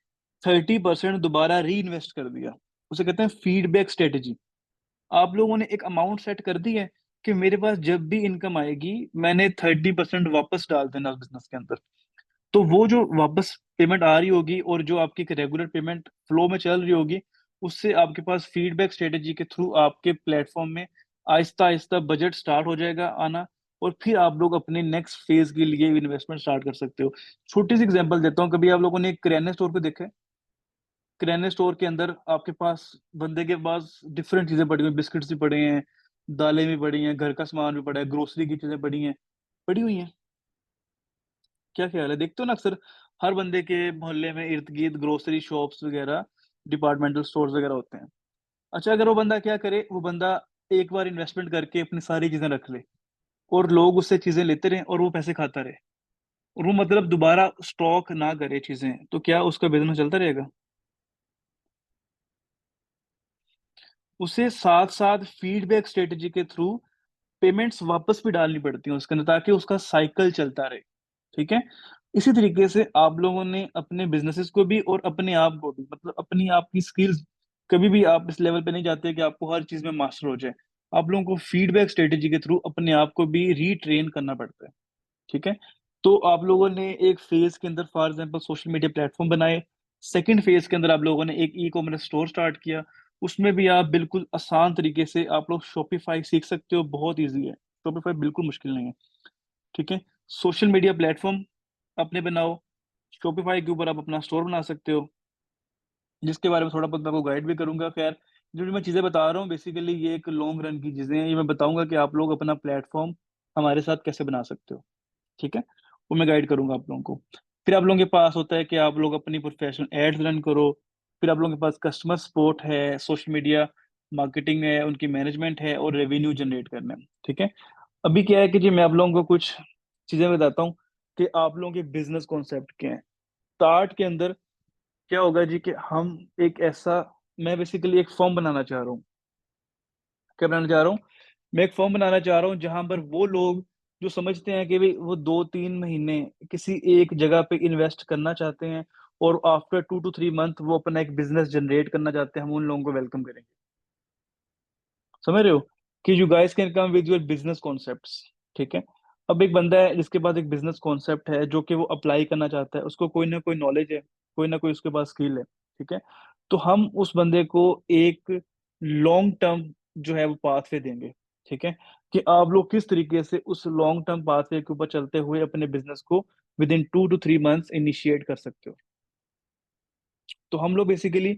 30% दोबारा री इन्वेस्ट कर दिया। उसे कहते हैं फीडबैक स्ट्रेटेजी। आप लोगों ने एक अमाउंट सेट कर दी है, कि मेरे पास जब भी इनकम आएगी मैंने 30% वापस डाल देना उस बिजनेस के अंदर। तो वो जो वापस पेमेंट आ रही होगी और जो आपकी रेगुलर पेमेंट फ्लो में चल रही होगी, उससे आपके पास फीडबैक स्ट्रेटेजी के थ्रू आपके प्लेटफॉर्म में आहिस्ता आहिस्ता बजट स्टार्ट हो जाएगा आना। और फिर आप लोग अपने नेक्स्ट फेज के लिए इन्वेस्टमेंट स्टार्ट कर सकते हो। छोटी सी एग्जांपल देता हूँ, कभी आप लोगों ने एक किराने स्टोर पे देखा है? किराने स्टोर के अंदर आपके पास बंदे के पास डिफरेंट चीजें पड़ी हुई, बिस्किट्स भी पड़े हैं, दालें भी पड़ी हैं, घर का सामान भी पड़ा है, ग्रोसरी की चीजें पड़ी हैं, पड़ी हुई हैं। क्या ख्याल है, देखते हो ना अक्सर हर बंदे के मोहल्ले में इर्द गिर्द ग्रोसरी शॉप्स वगैरह, डिपार्टमेंटल स्टोर्स वगैरह होते हैं। अच्छा, अगर वो बंदा क्या करे, वो बंदा एक बार इन्वेस्टमेंट करके अपनी सारी चीजें रख ले और लोग उससे चीजें लेते रहे और वो पैसे खाता रहे, और वो मतलब दोबारा स्टॉक ना करे चीजें, तो क्या उसका बिजनेस चलता रहेगा? उसे साथ साथ फीडबैक स्ट्रेटेजी के थ्रू पेमेंट्स वापस भी डालनी पड़ती हैं उसके अंदर, ताकि उसका साइकिल चलता रहे। ठीक है। इसी तरीके से आप लोगों ने अपने बिजनेसेस को भी और अपने आप को भी, मतलब अपनी आपकी स्किल्स, कभी भी आप इस लेवल पे नहीं जाते कि आपको हर चीज में मास्टर हो जाए। आप लोगों को फीडबैक स्ट्रेटेजी के थ्रू अपने आप को भी रीट्रेन करना पड़ता है। ठीक है। तो आप लोगों ने एक फेज के अंदर for example social media platform बनाए, सेकंड फेज के अंदर आप लोगों ने एक ई कॉमर्स स्टोर स्टार्ट किया। उसमें भी आप बिल्कुल आसान तरीके से आप लोग शॉपिफाई सीख सकते हो, बहुत ईजी है, शॉपिफाई बिल्कुल मुश्किल नहीं है। ठीक है। सोशल मीडिया प्लेटफॉर्म अपने बनाओ, शॉपिफाई के ऊपर आप अपना स्टोर बना सकते हो, जिसके बारे में थोड़ा बहुत मैं आपको गाइड भी करूंगा। खैर, जो जो मैं चीज़ें बता रहा हूँ बेसिकली ये एक लॉन्ग रन की चीज़ें हैं, ये मैं बताऊंगा कि आप लोग अपना प्लेटफॉर्म हमारे साथ कैसे बना सकते हो। ठीक है। वो मैं गाइड करूंगा आप लोगों को। फिर आप लोगों के पास होता है कि आप लोग अपनी प्रोफेशनल एड्स रन करो। फिर आप लोगों के पास कस्टमर सपोर्ट है, सोशल मीडिया मार्केटिंग है, उनकी मैनेजमेंट है और रेवेन्यू जनरेट करना है। ठीक है। अभी क्या है कि जी मैं आप लोगों को कुछ चीजें बताता हूँ कि आप लोगों के बिजनेस कॉन्सेप्ट क्या है। स्टार्ट के अंदर क्या होगा जी कि हम एक ऐसा, मैं बेसिकली एक फॉर्म बनाना चाह रहा हूँ। क्या बनाना चाह रहा हूँ? मैं एक फॉर्म बनाना चाह रहा हूँ जहां पर वो लोग जो समझते हैं कि भाई वो 2-3 महीने किसी एक जगह पे इन्वेस्ट करना चाहते हैं और आफ्टर 2 to 3 मंथ वो अपना एक बिजनेस जनरेट करना चाहते हैं, हम उन लोगों को वेलकम करेंगे। समझ रहे हो? कि you guys can come with your business concepts. ठीक है। अब एक बंदा है जिसके पास एक बिजनेस कॉन्सेप्ट है जो कि वो अप्लाई करना चाहता है, उसको कोई ना कोई नॉलेज है, कोई ना कोई उसके पास स्किल है। ठीक है। तो हम उस बंदे को एक लॉन्ग टर्म जो है वो पाथवे देंगे। ठीक है। कि आप लोग किस तरीके से उस लॉन्ग टर्म पाथवे के ऊपर चलते हुए अपने बिजनेस को with in 2 to 3 months initiate कर सकते हो। तो हम लोग बेसिकली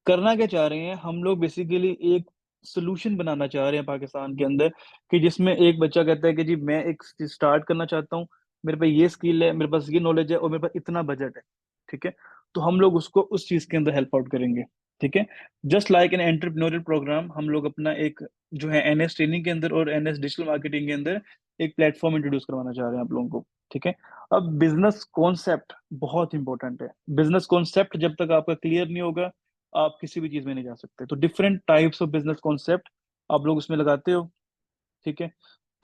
करना क्या चाह रहे हैं, हम लोग बेसिकली एक सोल्यूशन बनाना चाह रहे हैं पाकिस्तान के अंदर, कि जिसमें एक बच्चा कहता है कि जी मैं एक स्टार्ट करना चाहता हूँ, मेरे पास ये स्किल है, मेरे पास ये नॉलेज है और मेरे पास इतना बजट है। ठीक है। तो हम लोग उसको उस चीज के अंदर हेल्प आउट करेंगे। ठीक है। Just like an entrepreneurial program, हम लोग अपना एक जो है एनएस ट्रेनिंग के अंदर और एनएस डिजिटल मार्केटिंग के अंदर एक प्लेटफॉर्म इंट्रोड्यूस करवाना चाह रहे हैं आप लोगों को। ठीक है। अब बिजनेस कॉन्सेप्ट बहुत इंपॉर्टेंट है। बिजनेस कॉन्सेप्ट जब तक आपका क्लियर नहीं होगा, आप किसी भी चीज में नहीं जा सकते। तो different types of business concept आप लोग उसमें लगाते हो। ठीक है।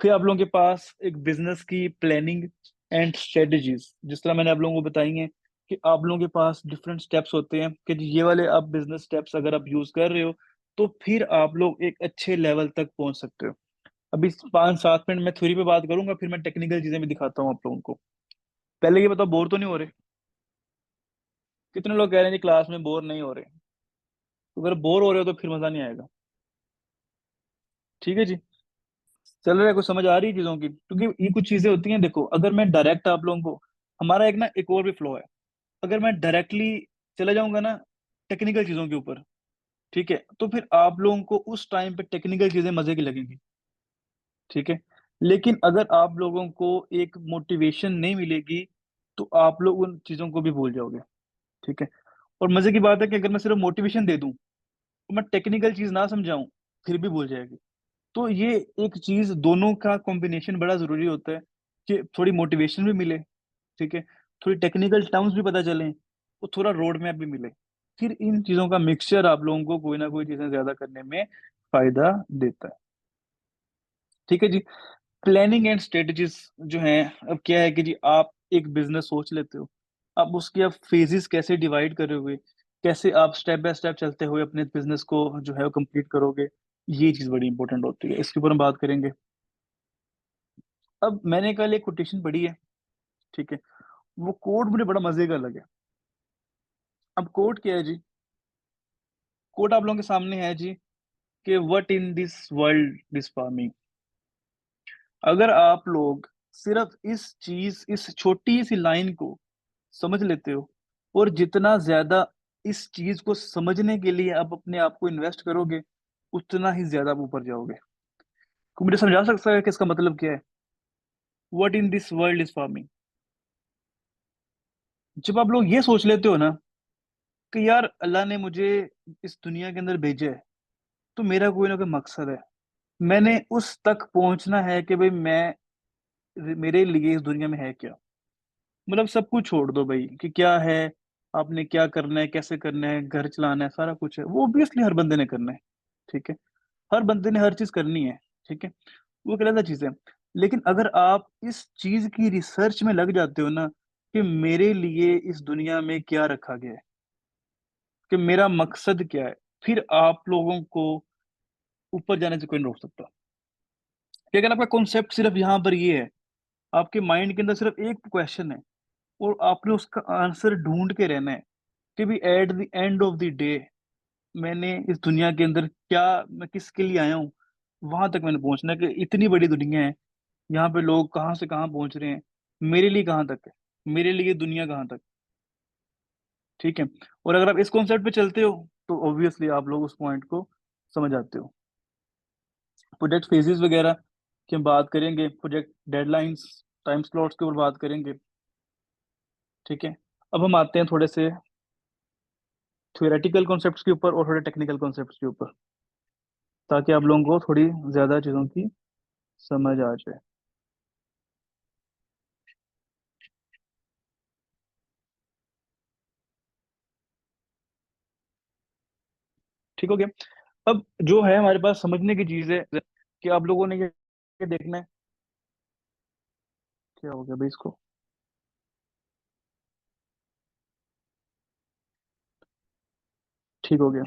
फिर आप लोगों के पास एक बिजनेस की प्लानिंग एंड स्ट्रेटजीज, जिस तरह मैंने आप लोगों को बताई हैं, कि आप लोगों के पास डिफरेंट स्टेप्स होते हैं कि जी ये वाले आप बिजनेस स्टेप्स अगर आप यूज कर रहे हो तो फिर आप लोग एक अच्छे लेवल तक पहुंच सकते हो। अभी 5-7 मिनट मैं थ्योरी पे बात करूंगा, फिर मैं टेक्निकल चीजें भी दिखाता हूँ आप लोगों को। पहले ये बताओ, बोर तो नहीं हो रहे? कितने लोग कह रहे हैं जी क्लास में बोर नहीं हो रहे? तो अगर बोर हो रहे हो तो फिर मजा नहीं आएगा। ठीक है जी। चल रहा है, कुछ समझ आ रही है चीजों की? क्योंकि ये कुछ चीजें होती हैं, देखो अगर मैं डायरेक्ट आप लोगों को, हमारा एक ना एक और भी फ्लो है, अगर मैं डायरेक्टली चले जाऊंगा ना टेक्निकल चीजों के ऊपर, ठीक है, तो फिर आप लोगों को उस टाइम पे टेक्निकल चीजें मजे की लगेंगी। ठीक है। लेकिन अगर आप लोगों को एक मोटिवेशन नहीं मिलेगी तो आप लोग उन चीजों को भी भूल जाओगे। ठीक है। और मजे की बात है कि अगर मैं सिर्फ मोटिवेशन दे दूं तो मैं टेक्निकल चीज ना समझाऊं, फिर भी भूल जाएगी। तो ये एक चीज दोनों का कॉम्बिनेशन बड़ा जरूरी होता है, कि थोड़ी मोटिवेशन भी मिले, ठीक है, थोड़ी टेक्निकल टर्म्स भी पता चलें और थोड़ा रोड मैप भी मिले। फिर इन चीजों का मिक्सचर आप लोगों को कोई ना कोई चीजें ज्यादा करने में फायदा देता है। ठीक है जी। प्लानिंग एंड स्ट्रेटजीज जो है, अब क्या है कि जी आप एक बिजनेस सोच लेते हो, अब उसके आप फेजेस कैसे डिवाइड करोगे, कैसे आप स्टेप बाय स्टेप चलते हुए अपने बिजनेस को जो है वो कंप्लीट करोगे, ये चीज बड़ी इंपॉर्टेंट होती है, इसके ऊपर हम बात करेंगे। अब मैंने कल एक कोटेशन पढ़ी है, ठीक है, वो कोट मुझे बड़ा मजे का लगे। अब कोट क्या है जी? कोट आप लोगों के सामने है जी, कि what in this world is farming. अगर आप लोग सिर्फ इस छोटी सी लाइन को समझ लेते हो, और जितना ज्यादा इस चीज को समझने के लिए आप अपने आप को इन्वेस्ट करोगे, उतना ही ज्यादा आप ऊपर जाओगे। को मुझे समझा सकता है कि इसका मतलब क्या है? What in this world is farming. जब आप लोग ये सोच लेते हो ना कि यार अल्लाह ने मुझे इस दुनिया के अंदर भेजा है, तो मेरा कोई ना कोई मकसद है, मैंने उस तक पहुंचना है कि भाई मैं, मेरे लिए इस दुनिया में है क्या। मतलब सब कुछ छोड़ दो भाई कि क्या है, आपने क्या करना है, कैसे करना है, घर चलाना है, सारा कुछ है, वो ऑब्वियसली हर बंदे ने करना है, ठीक है, हर बंदे ने हर चीज करनी है, ठीक है, वो एक अलग चीज है। लेकिन अगर आप इस चीज की रिसर्च में लग जाते हो ना, कि मेरे लिए इस दुनिया में क्या रखा गया है, कि मेरा मकसद क्या है, फिर आप लोगों को ऊपर जाने से कोई नहीं रोक सकता। कि अगर आपका कॉन्सेप्ट सिर्फ यहाँ पर ये है, आपके माइंड के अंदर सिर्फ एक क्वेश्चन है, और आपने उसका आंसर ढूंढ के रहना है, कि भी at the end of the day मैंने इस दुनिया के अंदर क्या, मैं किसके लिए आया हूँ, वहां तक मैंने पहुंचना है। कि इतनी बड़ी दुनिया है, यहाँ पे लोग कहाँ से कहाँ पहुंच रहे हैं, मेरे लिए कहाँ तक है, मेरे लिए दुनिया कहाँ तक, ठीक है। और अगर आप इस कॉन्सेप्ट पे चलते हो, तो ऑब्वियसली आप लोग उस पॉइंट को समझ आते हो। प्रोजेक्ट फेजेस वगैरह की हम बात करेंगे, प्रोजेक्ट डेडलाइंस, टाइम स्लॉट्स के ऊपर बात करेंगे, ठीक है। अब हम आते हैं थोड़े से थ्योरेटिकल कॉन्सेप्ट्स के ऊपर और थोड़े टेक्निकल कॉन्सेप्ट्स के ऊपर, ताकि आप लोगों को थोड़ी ज्यादा चीज़ों की समझ आ जाए। ठीक हो गया? अब जो है हमारे पास समझने की चीज़ है, कि आप लोगों ने ये देखना है। क्या हो गया भाई इसको? ठीक हो गया।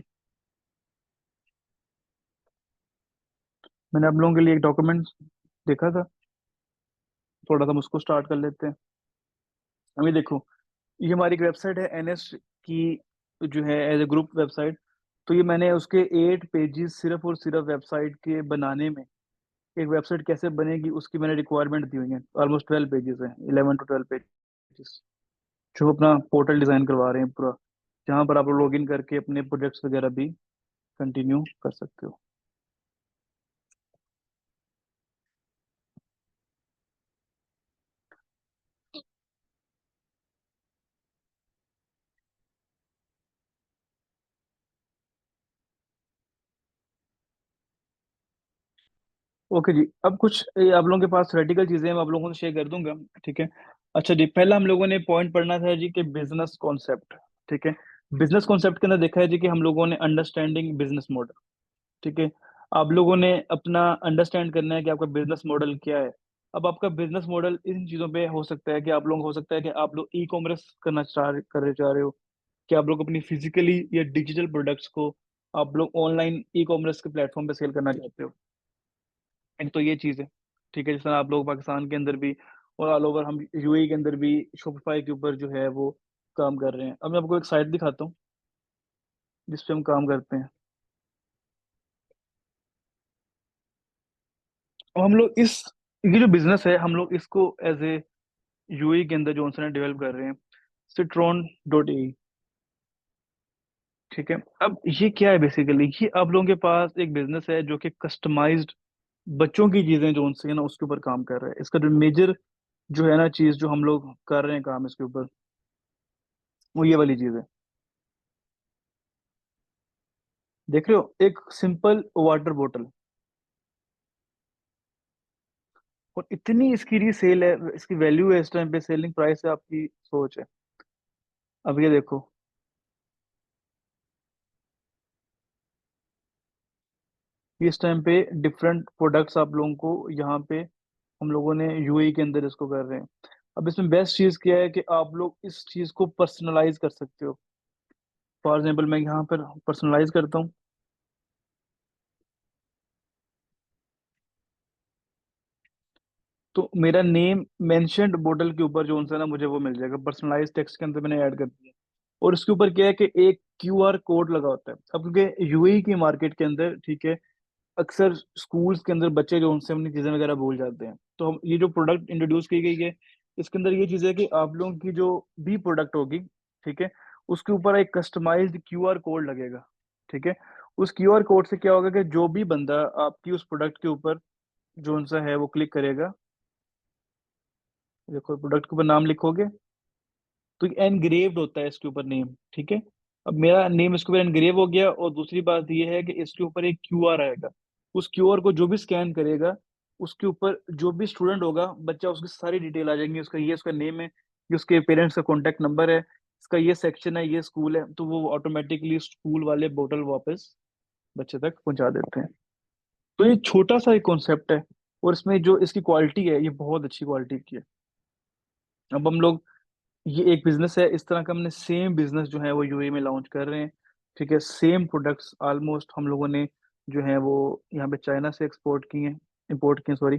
मैंने आप लोगों के लिए एक डॉक्यूमेंट देखा था, थोड़ा सा हम उसको स्टार्ट कर लेते हैं। अभी देखो, ये हमारी एक वेबसाइट है एनएस की, जो है एज ए ग्रुप वेबसाइट। तो ये मैंने उसके 8 पेजेस सिर्फ और सिर्फ वेबसाइट के बनाने में, एक वेबसाइट कैसे बनेगी उसकी मैंने रिक्वायरमेंट दी हुई है। ऑलमोस्ट 12 पेजेस है, 11 to 12 पेजेस, जो अपना पोर्टल डिजाइन करवा रहे हैं पूरा, जहाँ पर आप लॉग इन करके अपने प्रोजेक्ट्स वगैरह भी कंटिन्यू कर सकते हो। ओके जी, अब कुछ आप लोगों के पास थ्योरेटिकल चीजें मैं आप लोगों को शेयर कर दूंगा, ठीक है। अच्छा जी, पहला हम लोगों ने पॉइंट पढ़ना था जी कि बिजनेस कॉन्सेप्ट, ठीक है। बिजनेस कॉन्सेप्ट के अंदर देखा है जी कि हम लोगों ने अंडरस्टैंडिंग बिजनेस मॉडल, ठीक है। आप लोगों ने अपना अंडरस्टैंड करना है कि आपका बिजनेस मॉडल क्या है। अब आपका बिजनेस मॉडल इन चीज़ों पे हो सकता है कि आप लोग, हो सकता है कि आप लोग ई कॉमर्स चाह रहे हो, कि आप लोग अपनी फिजिकली या डिजिटल प्रोडक्ट्स को आप लोग ऑनलाइन ई कॉमर्स के प्लेटफॉर्म पे सेल करना चाहते हो। एक तो ये चीज़ है, ठीक है। जिस तरह आप लोग पाकिस्तान के अंदर भी और ऑल ओवर हम यूएई के अंदर भी शॉपिफाई के ऊपर जो है वो काम कर रहे हैं। अब मैं आपको एक साइट दिखाता हूँ जिस पे हम काम करते हैं। अब हम लोग इस, ये जो बिजनेस है हम लोग इसको एज ए यूएई के अंदर जो ने डेवलप कर रहे हैं, Citron.ai, ठीक है। अब ये क्या है बेसिकली, ये आप लोगों के पास एक बिजनेस है जो कि कस्टमाइज्ड बच्चों की चीजें जो उनसे है ना उसके ऊपर काम कर रहा है। इसका जो मेजर जो है ना चीज जो हम लोग कर रहे हैं काम इसके ऊपर, वो ये वाली चीज है। देख रहे हो, एक सिंपल वाटर बोतल, और इतनी इसकी सेल है, इसकी वैल्यू है इस टाइम पे, सेलिंग प्राइस है, आपकी सोच है। अब ये देखो, इस टाइम पे डिफरेंट प्रोडक्ट्स आप लोगों को यहाँ पे हम लोगों ने यूएई के अंदर इसको कर रहे हैं। अब इसमें बेस्ट चीज़ क्या है कि आप लोग इस चीज़ को पर्सनलाइज कर सकते हो। फॉर एग्जाम्पल मैं यहाँ पर पर्सनलाइज करता हूँ, तो मेरा नेम मेंशन्ड बोतल के ऊपर जो सा ना मुझे वो मिल जाएगा, पर्सनलाइज टेक्स्ट के अंदर मैंने ऐड कर दिया। और उसके ऊपर क्या है कि एक क्यूआर कोड लगा होता है। अब क्योंकि यूएई की मार्केट के अंदर, ठीक है, अक्सर स्कूल्स के अंदर बच्चे जो उनसे अपनी चीजें वगैरह भूल जाते हैं, तो हम ये जो प्रोडक्ट इंट्रोड्यूस की गई है, इसके अंदर ये चीज है कि आप लोगों की जो भी प्रोडक्ट होगी, ठीक है, उसके ऊपर एक कस्टमाइज्ड क्यूआर कोड लगेगा। ठीक है। उस क्यूआर कोड से क्या होगा कि जो भी बंदा आपकी उस प्रोडक्ट के ऊपर जो उनसा है वो क्लिक करेगा, देखो प्रोडक्ट के ऊपर नाम लिखोगे तो एनग्रेव्ड होता है इसके ऊपर नेम। ठीक है। अब मेरा नेम इसके ऊपर एनग्रेव हो गया, और दूसरी बात ये है कि इसके ऊपर एक क्यूआर आएगा। उस क्यूआर को जो भी स्कैन करेगा, उसके ऊपर जो भी स्टूडेंट होगा बच्चा, उसकी सारी डिटेल आ जाएंगी, उसका ये उसका नेम है, ये उसके पेरेंट्स का कॉन्टेक्ट नंबर है, इसका ये सेक्शन है, ये स्कूल है, तो वो ऑटोमेटिकली स्कूल वाले बोतल वापस बच्चे तक पहुंचा देते हैं। तो ये छोटा सा एक कॉन्सेप्ट है, और इसमें जो इसकी क्वालिटी है ये बहुत अच्छी क्वालिटी की है। अब हम लोग, ये एक बिजनेस है, इस तरह का हमने सेम बिजनेस जो है वो यूएई में लॉन्च कर रहे हैं। ठीक है। सेम प्रोडक्ट्स ऑलमोस्ट हम लोगों ने जो है वो यहाँ पे चाइना से एक्सपोर्ट किए हैं, इंपोर्ट किए, सॉरी।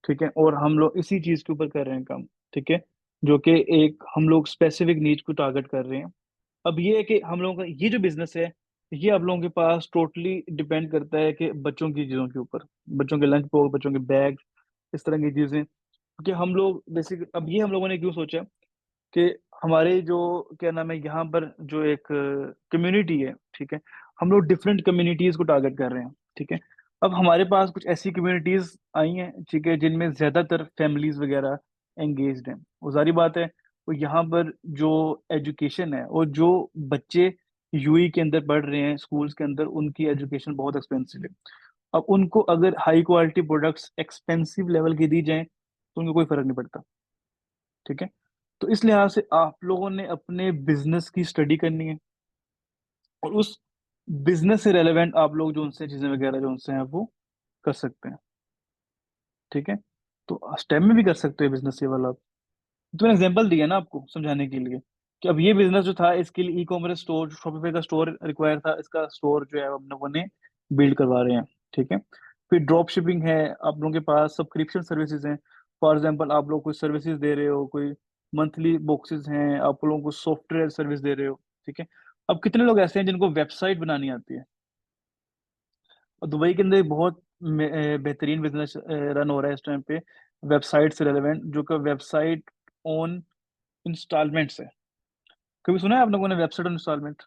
ठीक है। और हम लोग इसी चीज के ऊपर कर रहे हैं काम। ठीक है। जो कि एक हम लोग स्पेसिफिक नीड को टारगेट कर रहे हैं। अब ये है कि हम लोगों का ये जो बिजनेस है, ये आप लोगों के पास टोटली डिपेंड करता है कि बच्चों की चीज़ों के ऊपर, बच्चों के लंच बॉक्स, बच्चों के बैग, इस तरह की चीज़ें। क्योंकि हम लोग बेसिक, अब ये हम लोगों ने क्यों सोचा कि हमारे जो क्या नाम है यहाँ पर जो एक कम्युनिटी है, ठीक है, हम लोग डिफरेंट कम्युनिटीज को टारगेट कर रहे हैं। ठीक है। अब हमारे पास कुछ ऐसी कम्युनिटीज आई हैं, ठीक है, जिनमें ज्यादातर फैमिलीज वगैरह एंगेज्ड हैं। वो सारी बात है, वो यहाँ पर जो एजुकेशन है, और जो बच्चे यूई के अंदर पढ़ रहे हैं स्कूल्स के अंदर, उनकी एजुकेशन बहुत एक्सपेंसिव है। अब उनको अगर high quality products expensive level की दी जाएं तो उनको कोई फर्क नहीं पड़ता। ठीक है। तो इस लिहाज से आप लोगों ने अपने बिजनेस की स्टडी करनी है, और उस बिजनेस से रेलेवेंट आप लोग जो उनसे चीजें वगैरह जो उनसे हैं वो कर सकते हैं। ठीक है। तो स्टेम में भी कर सकते हैं बिजनेस ये वाला आप। तो मैंने एग्जांपल दिया ना आपको समझाने के लिए कि अब ये बिजनेस जो था, इसके लिए ई कॉमर्स स्टोर, शॉपिफाई का स्टोर रिक्वायर था, इसका स्टोर जो है हम लोगों ने बिल्ड करवा रहे हैं। ठीक है। फिर ड्रॉप शिपिंग है, आप लोगों के पास सब्सक्रिप्शन सर्विसेज हैं। फॉर एग्जांपल आप लोग कोई सर्विसेज दे रहे हो, कोई मंथली बॉक्सेस हैं, आप लोगों को सॉफ्टवेयर सर्विस दे रहे हो। ठीक है। अब कितने लोग ऐसे हैं जिनको वेबसाइट बनानी आती है। और दुबई के अंदर एक बहुत बेहतरीन बिजनेस रन हो रहा है इस टाइम पे, वेबसाइट से रेलेवेंट, जो कि वेबसाइट ऑन इंस्टॉलमेंट्स है। कभी सुना है आप लोगों ने वेबसाइट ऑन इंस्टॉलमेंट?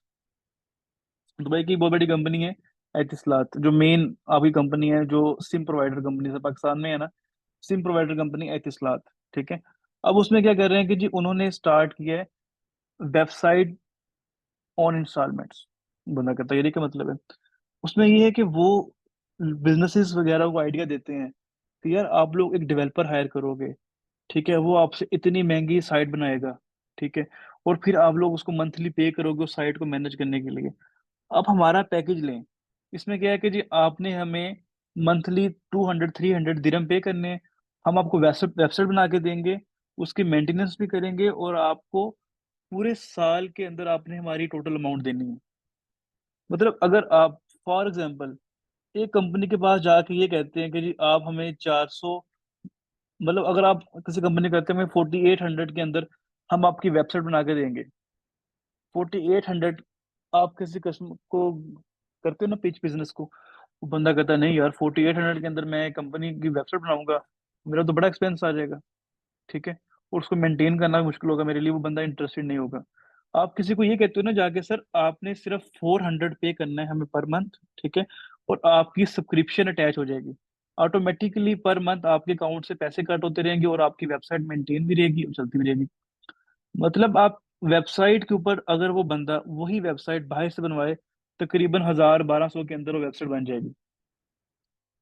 दुबई की बहुत बड़ी कंपनी है एतिसलात, जो मेन आपकी कंपनी है, जो सिम प्रोवाइडर कंपनी से पाकिस्तान में है ना, सिम प्रोवाइडर कंपनी एतिसलात। ठीक है। अब उसमें क्या कर रहे हैं कि जी उन्होंने स्टार्ट किया है वेबसाइट ऑन इंस्टॉलमेंट्स। बंदा करता है, ये क्या मतलब है? उसमें ये है कि वो बिजनेसेस वगैरह को आइडिया देते हैं कि यार आप लोग एक डेवलपर हायर करोगे, ठीक है, वो आपसे इतनी महंगी साइट बनाएगा। ठीक है। और फिर आप लोग उसको मंथली पे करोगे उस साइट को मैनेज करने के लिए। आप हमारा पैकेज लें, इसमें क्या है कि जी आपने हमें मंथली 200-300 दिरहम पे करने हैं। हम आपको वेबसाइट वेबसाइट बना के देंगे, उसकी मेंटेनेंस भी करेंगे, और आपको पूरे साल के अंदर आपने हमारी टोटल अमाउंट देनी है। मतलब अगर आप फॉर एग्जांपल एक कंपनी के पास जाके ये कहते हैं कि जी आप हमें 400, मतलब अगर आप किसी कंपनी कहते हैं हमें 4800 के अंदर हम आपकी वेबसाइट बना के देंगे, 4800, आप किसी कस्टमर को करते हो ना पिच बिजनेस को, वो बंदा कहता है नहीं यार 4800 के अंदर मैं कंपनी की वेबसाइट बनाऊंगा, मेरा तो बड़ा एक्सपेंस आ जाएगा। ठीक है। और उसको मेंटेन करना भी मुश्किल होगा मेरे लिए, वो बंदा इंटरेस्टेड नहीं होगा। आप किसी को ये कहते हो ना जाके, सर आपने सिर्फ 400 पे करना है हमें पर मंथ, ठीक है, और आपकी सब्सक्रिप्शन अटैच हो जाएगी, ऑटोमेटिकली पर मंथ आपके अकाउंट से पैसे कट होते रहेंगे, और आपकी वेबसाइट मेंटेन भी रहेगी और चलती भी रहेगी। मतलब आप वेबसाइट के ऊपर, अगर वो बंदा वही वेबसाइट बाहर से बनवाए, तकरीबन 1000-1200 के अंदर वो वेबसाइट बन जाएगी।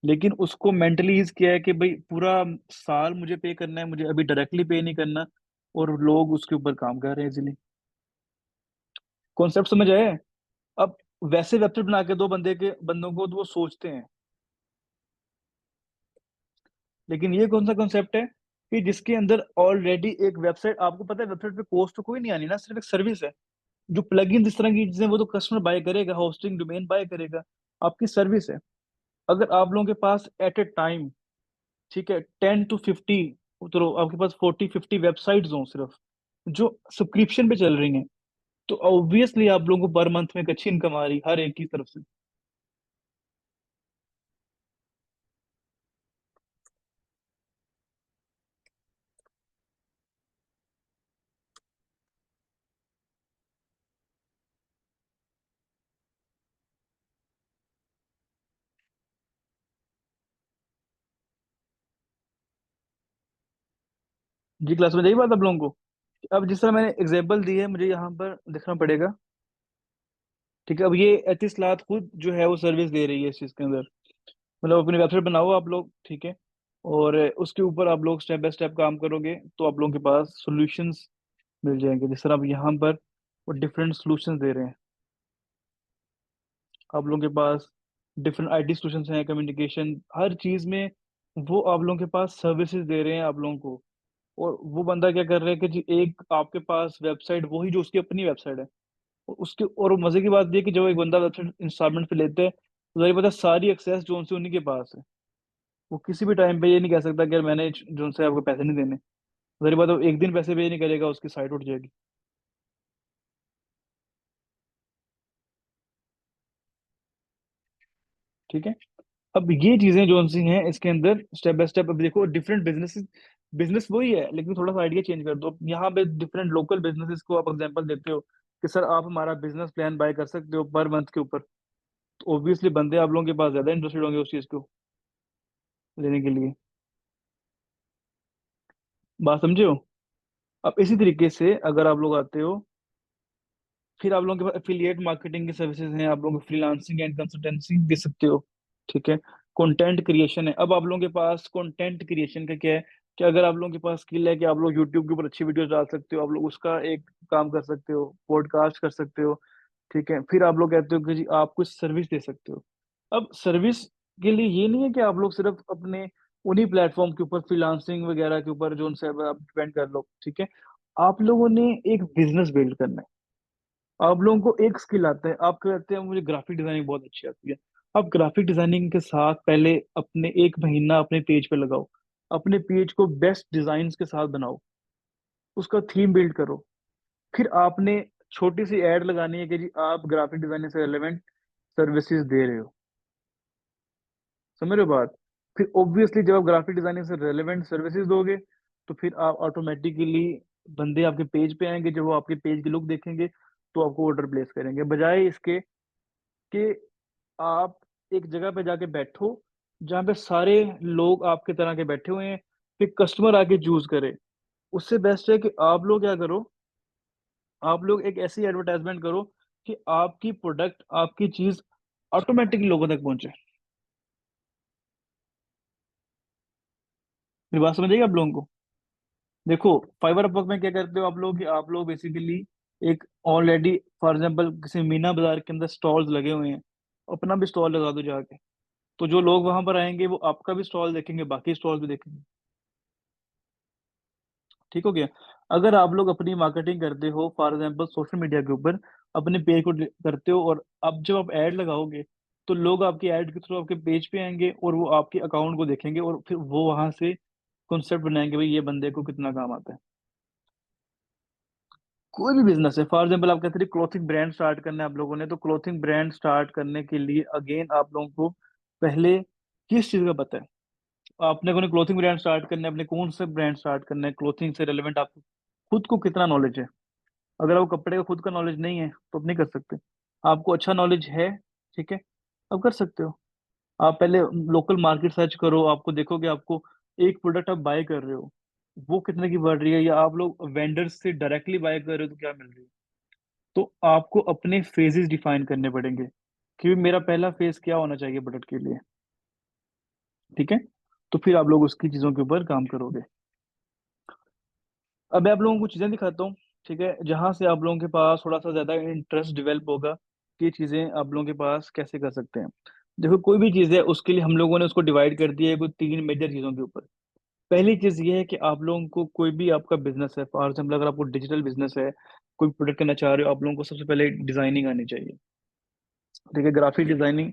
लेकिन उसको मेंटली इज किया है कि भाई पूरा साल मुझे पे करना है, मुझे अभी डायरेक्टली पे नहीं करना, और लोग उसके ऊपर काम कर रहे हैं इजीली। कॉन्सेप्ट समझ आया है? अब वैसे वेबसाइट बना के दो बंदों को, तो वो सोचते हैं। लेकिन ये कौन सा कॉन्सेप्ट है कि जिसके अंदर ऑलरेडी एक वेबसाइट, आपको पता है वेबसाइट पे कॉस्ट तो कोई नहीं आनी ना, सिर्फ एक सर्विस है। जो प्लगइन इस तरह की चीजें वो तो कस्टमर बाय करेगा, होस्टिंग डोमेन बाय करेगा, आपकी सर्विस है। अगर आप लोगों के पास एट ए टाइम, ठीक है, 10 to 50 तो आपके पास 40-50 वेबसाइट्स हों सिर्फ जो सब्सक्रिप्शन पे चल रही हैं, तो ऑब्वियसली आप लोगों को पर मंथ में एक अच्छी इनकम आ रही हर एक की तरफ से। जी क्लास में यही बात आप लोगों को। अब जिस तरह मैंने एग्जांपल दी है, मुझे यहाँ पर देखना पड़ेगा। ठीक है, अब ये एथिसलात खुद जो है वो सर्विस दे रही है इस चीज़ के अंदर। मतलब अपनी वेबसाइट बनाओ आप लोग, ठीक है, और उसके ऊपर आप लोग स्टेप बाय स्टेप काम करोगे तो आप लोगों के पास सॉल्यूशंस मिल जाएंगे। जिस तरह आप यहाँ पर वो डिफरेंट सॉल्यूशंस दे रहे हैं आप लोगों के पास, डिफरेंट आईटी सॉल्यूशंस हैं, कम्युनिकेशन हर चीज़ में वो आप लोगों के पास सर्विसेज दे रहे हैं आप लोगों को। और वो बंदा क्या कर रहा है कि जी एक आपके पास वेबसाइट, वही जो उसकी अपनी वेबसाइट है, और उसके और मजे की बात ये है कि जब एक बंदा वेबसाइट इंस्टॉलमेंट पे लेते हैं तो जाहिर पता सारी एक्सेस जो उनसे उन्हीं के पास है। वो किसी भी टाइम पे ये नहीं कह सकता कि यार मैंने जो उनसे आपको पैसे नहीं देने। जाहिर बात है वो एक दिन पैसे पे नहीं करेगा, उसकी साइट उठ जाएगी। ठीक है, अब ये चीजें जो सी हैं इसके अंदर स्टेप बाय स्टेप। अब देखो डिफरेंट बिजनेस, बिजनेस वही है लेकिन थोड़ा सा आइडिया चेंज कर दो। अब यहाँ पे डिफरेंट लोकल बिजनेसेस को आप एग्जांपल देते हो कि सर आप हमारा बिजनेस प्लान बाय कर सकते हो पर मंथ के ऊपर, तो ऑब्वियसली बंदे आप लोगों के पास ज्यादा इंटरेस्टेड होंगे उस चीज को लेने के लिए। बात समझे हो? अब इसी तरीके से अगर आप लोग आते हो, फिर आप लोगों के पास एफिलिएट मार्केटिंग की सर्विसेज हैं, आप लोग फ्रीलांसिंग एंड कंसल्टेंसी दे सकते हो। ठीक है, कंटेंट क्रिएशन है। अब आप लोगों के पास कंटेंट क्रिएशन का क्या है कि अगर आप लोगों के पास स्किल है कि आप लोग यूट्यूब के ऊपर अच्छी वीडियोस डाल सकते हो, आप लोग उसका एक काम कर सकते हो, पॉडकास्ट कर सकते हो। ठीक है, फिर आप लोग कहते हो कि जी आप कुछ सर्विस दे सकते हो। अब सर्विस के लिए ये नहीं है कि आप लोग सिर्फ अपने उन्हीं प्लेटफॉर्म के ऊपर फ्रीलांसिंग वगैरह के ऊपर जो उनसे आप डिपेंड कर लो। ठीक है, आप लोगों ने एक बिजनेस बिल्ड करना है। आप लोगों को एक स्किल आता है, आप कहते हैं मुझे ग्राफिक डिजाइनिंग बहुत अच्छी आती है। आप ग्राफिक डिजाइनिंग के साथ पहले अपने एक महीना अपने पेज पे लगाओ, अपने पेज को बेस्ट डिजाइन के साथ बनाओ, उसका थीम बिल्ड करो। फिर आपने छोटी सी एड लगानी है कि जी आप ग्राफिक डिजाइनिंग से रिलेवेंट सर्विसेज दे रहे हो। समझ रहे हो बात? फिर ऑब्वियसली जब आप ग्राफिक डिजाइनिंग से रिलेवेंट सर्विसेज दोगे तो फिर आप ऑटोमेटिकली बंदे आपके पेज पे आएंगे, जब वो आपके पेज की लुक देखेंगे तो आपको ऑर्डर प्लेस करेंगे, बजाय इसके कि आप एक जगह पे जाके बैठो जहाँ पे सारे लोग आपके तरह के बैठे हुए हैं, फिर कस्टमर आके चूज करे। उससे बेस्ट है कि आप लोग क्या करो, आप लोग एक ऐसी एडवर्टाइजमेंट करो कि आपकी प्रोडक्ट, आपकी चीज ऑटोमेटिकली लोगों तक पहुंचे। मेरी बात समझ आएगी आप लोगों को? देखो फाइबर अपवर्क में क्या करते हो आप लोग कि आप लोग बेसिकली एक ऑलरेडी, फॉर एग्जांपल किसी मीना बाजार के अंदर स्टॉल्स लगे हुए हैं, अपना भी स्टॉल लगा दो जाके। तो जो लोग वहां पर आएंगे वो आपका भी स्टॉल देखेंगे, बाकी स्टॉल भी देखेंगे। ठीक हो गया? अगर आप लोग अपनी मार्केटिंग करते हो फॉर एग्जांपल सोशल मीडिया के ऊपर, अपने पेज को करते हो, और अब जब आप ऐड लगाओगे तो लोग आपकी ऐड के थ्रू आपके पेज पे आएंगे और वो आपके अकाउंट को देखेंगे और फिर वो वहां से कॉन्सेप्ट बनाएंगे भाई ये बंदे को कितना काम आता है। कोई भी बिजनेस है, फॉर एग्जांपल आप कहते हैं क्लोथिंग ब्रांड स्टार्ट करना है आप लोगों ने, तो क्लोथिंग ब्रांड स्टार्ट करने के लिए अगेन आप लोगों को पहले किस चीज़ का पता है। आपने को क्लोथिंग ब्रांड स्टार्ट करना है, अपने कौन से ब्रांड स्टार्ट करना है, क्लोथिंग से रिलेवेंट आपको खुद को कितना नॉलेज है। अगर आपको कपड़े का खुद का नॉलेज नहीं है तो आप नहीं कर सकते। आपको अच्छा नॉलेज है, ठीक है, आप कर सकते हो। आप पहले लोकल मार्केट सर्च करो, आपको देखोगे आपको एक प्रोडक्ट आप बाय कर रहे हो वो कितने की पड़ रही है, या आप लोग वेंडर्स से डायरेक्टली बाय कर रहे हो तो क्या मिल रही है। तो आपको अपने फेजेस डिफाइन करने पड़ेंगे कि मेरा पहला फेज क्या होना चाहिए प्रोडक्ट के लिए। ठीक है, तो फिर आप लोग उसकी चीजों के ऊपर काम करोगे। अब मैं आप लोगों को चीजें दिखाता हूँ, ठीक है, जहां से आप लोगों के पास थोड़ा सा ज्यादा इंटरेस्ट डेवलप होगा कि ये चीजें आप लोगों के पास कैसे कर सकते हैं। देखो कोई भी चीज है उसके लिए हम लोगों ने उसको डिवाइड कर दिया है कोई तीन मेजर चीजों के ऊपर। पहली चीज ये है कि आप लोगों को कोई भी आपका बिजनेस है, फॉर एग्जाम्पल अगर आपको डिजिटल बिजनेस है, कोई प्रोडक्ट करना चाह रहे हो, आप लोगों को सबसे पहले डिजाइनिंग आनी चाहिए। ठीक है, ग्राफिक डिजाइनिंग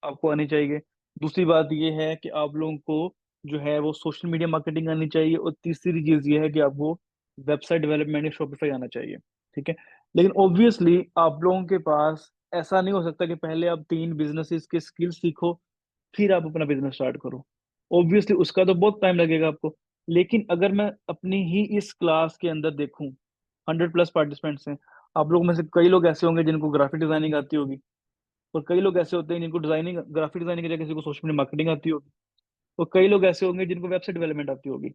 आपको आनी चाहिए। दूसरी बात ये है कि आप लोगों को जो है वो सोशल मीडिया मार्केटिंग आनी चाहिए, और तीसरी चीज ये है कि आपको वेबसाइट डेवलपमेंट या शॉपिफाई आना चाहिए। ठीक है। लेकिन ऑब्वियसली आप लोगों के पास ऐसा नहीं हो सकता कि पहले आप 3 बिजनेसेस के स्किल सीखो फिर आप अपना बिजनेस स्टार्ट करो। ऑब्वियसली उसका तो बहुत टाइम लगेगा आपको। लेकिन अगर मैं अपनी ही इस क्लास के अंदर देखूं, 100+ पार्टिसिपेंट्स हैं। आप लोगों में से कई लोग ऐसे होंगे जिनको ग्राफिक डिजाइनिंग आती होगी, और कई लोग ऐसे होते हैं जिनको डिजाइनिंग ग्राफिक डिजाइनिंग की जगह किसी को सोशल मीडिया मार्केटिंग आती होगी, और कई लोग ऐसे होंगे जिनको वेबसाइट डेवलपमेंट आती होगी।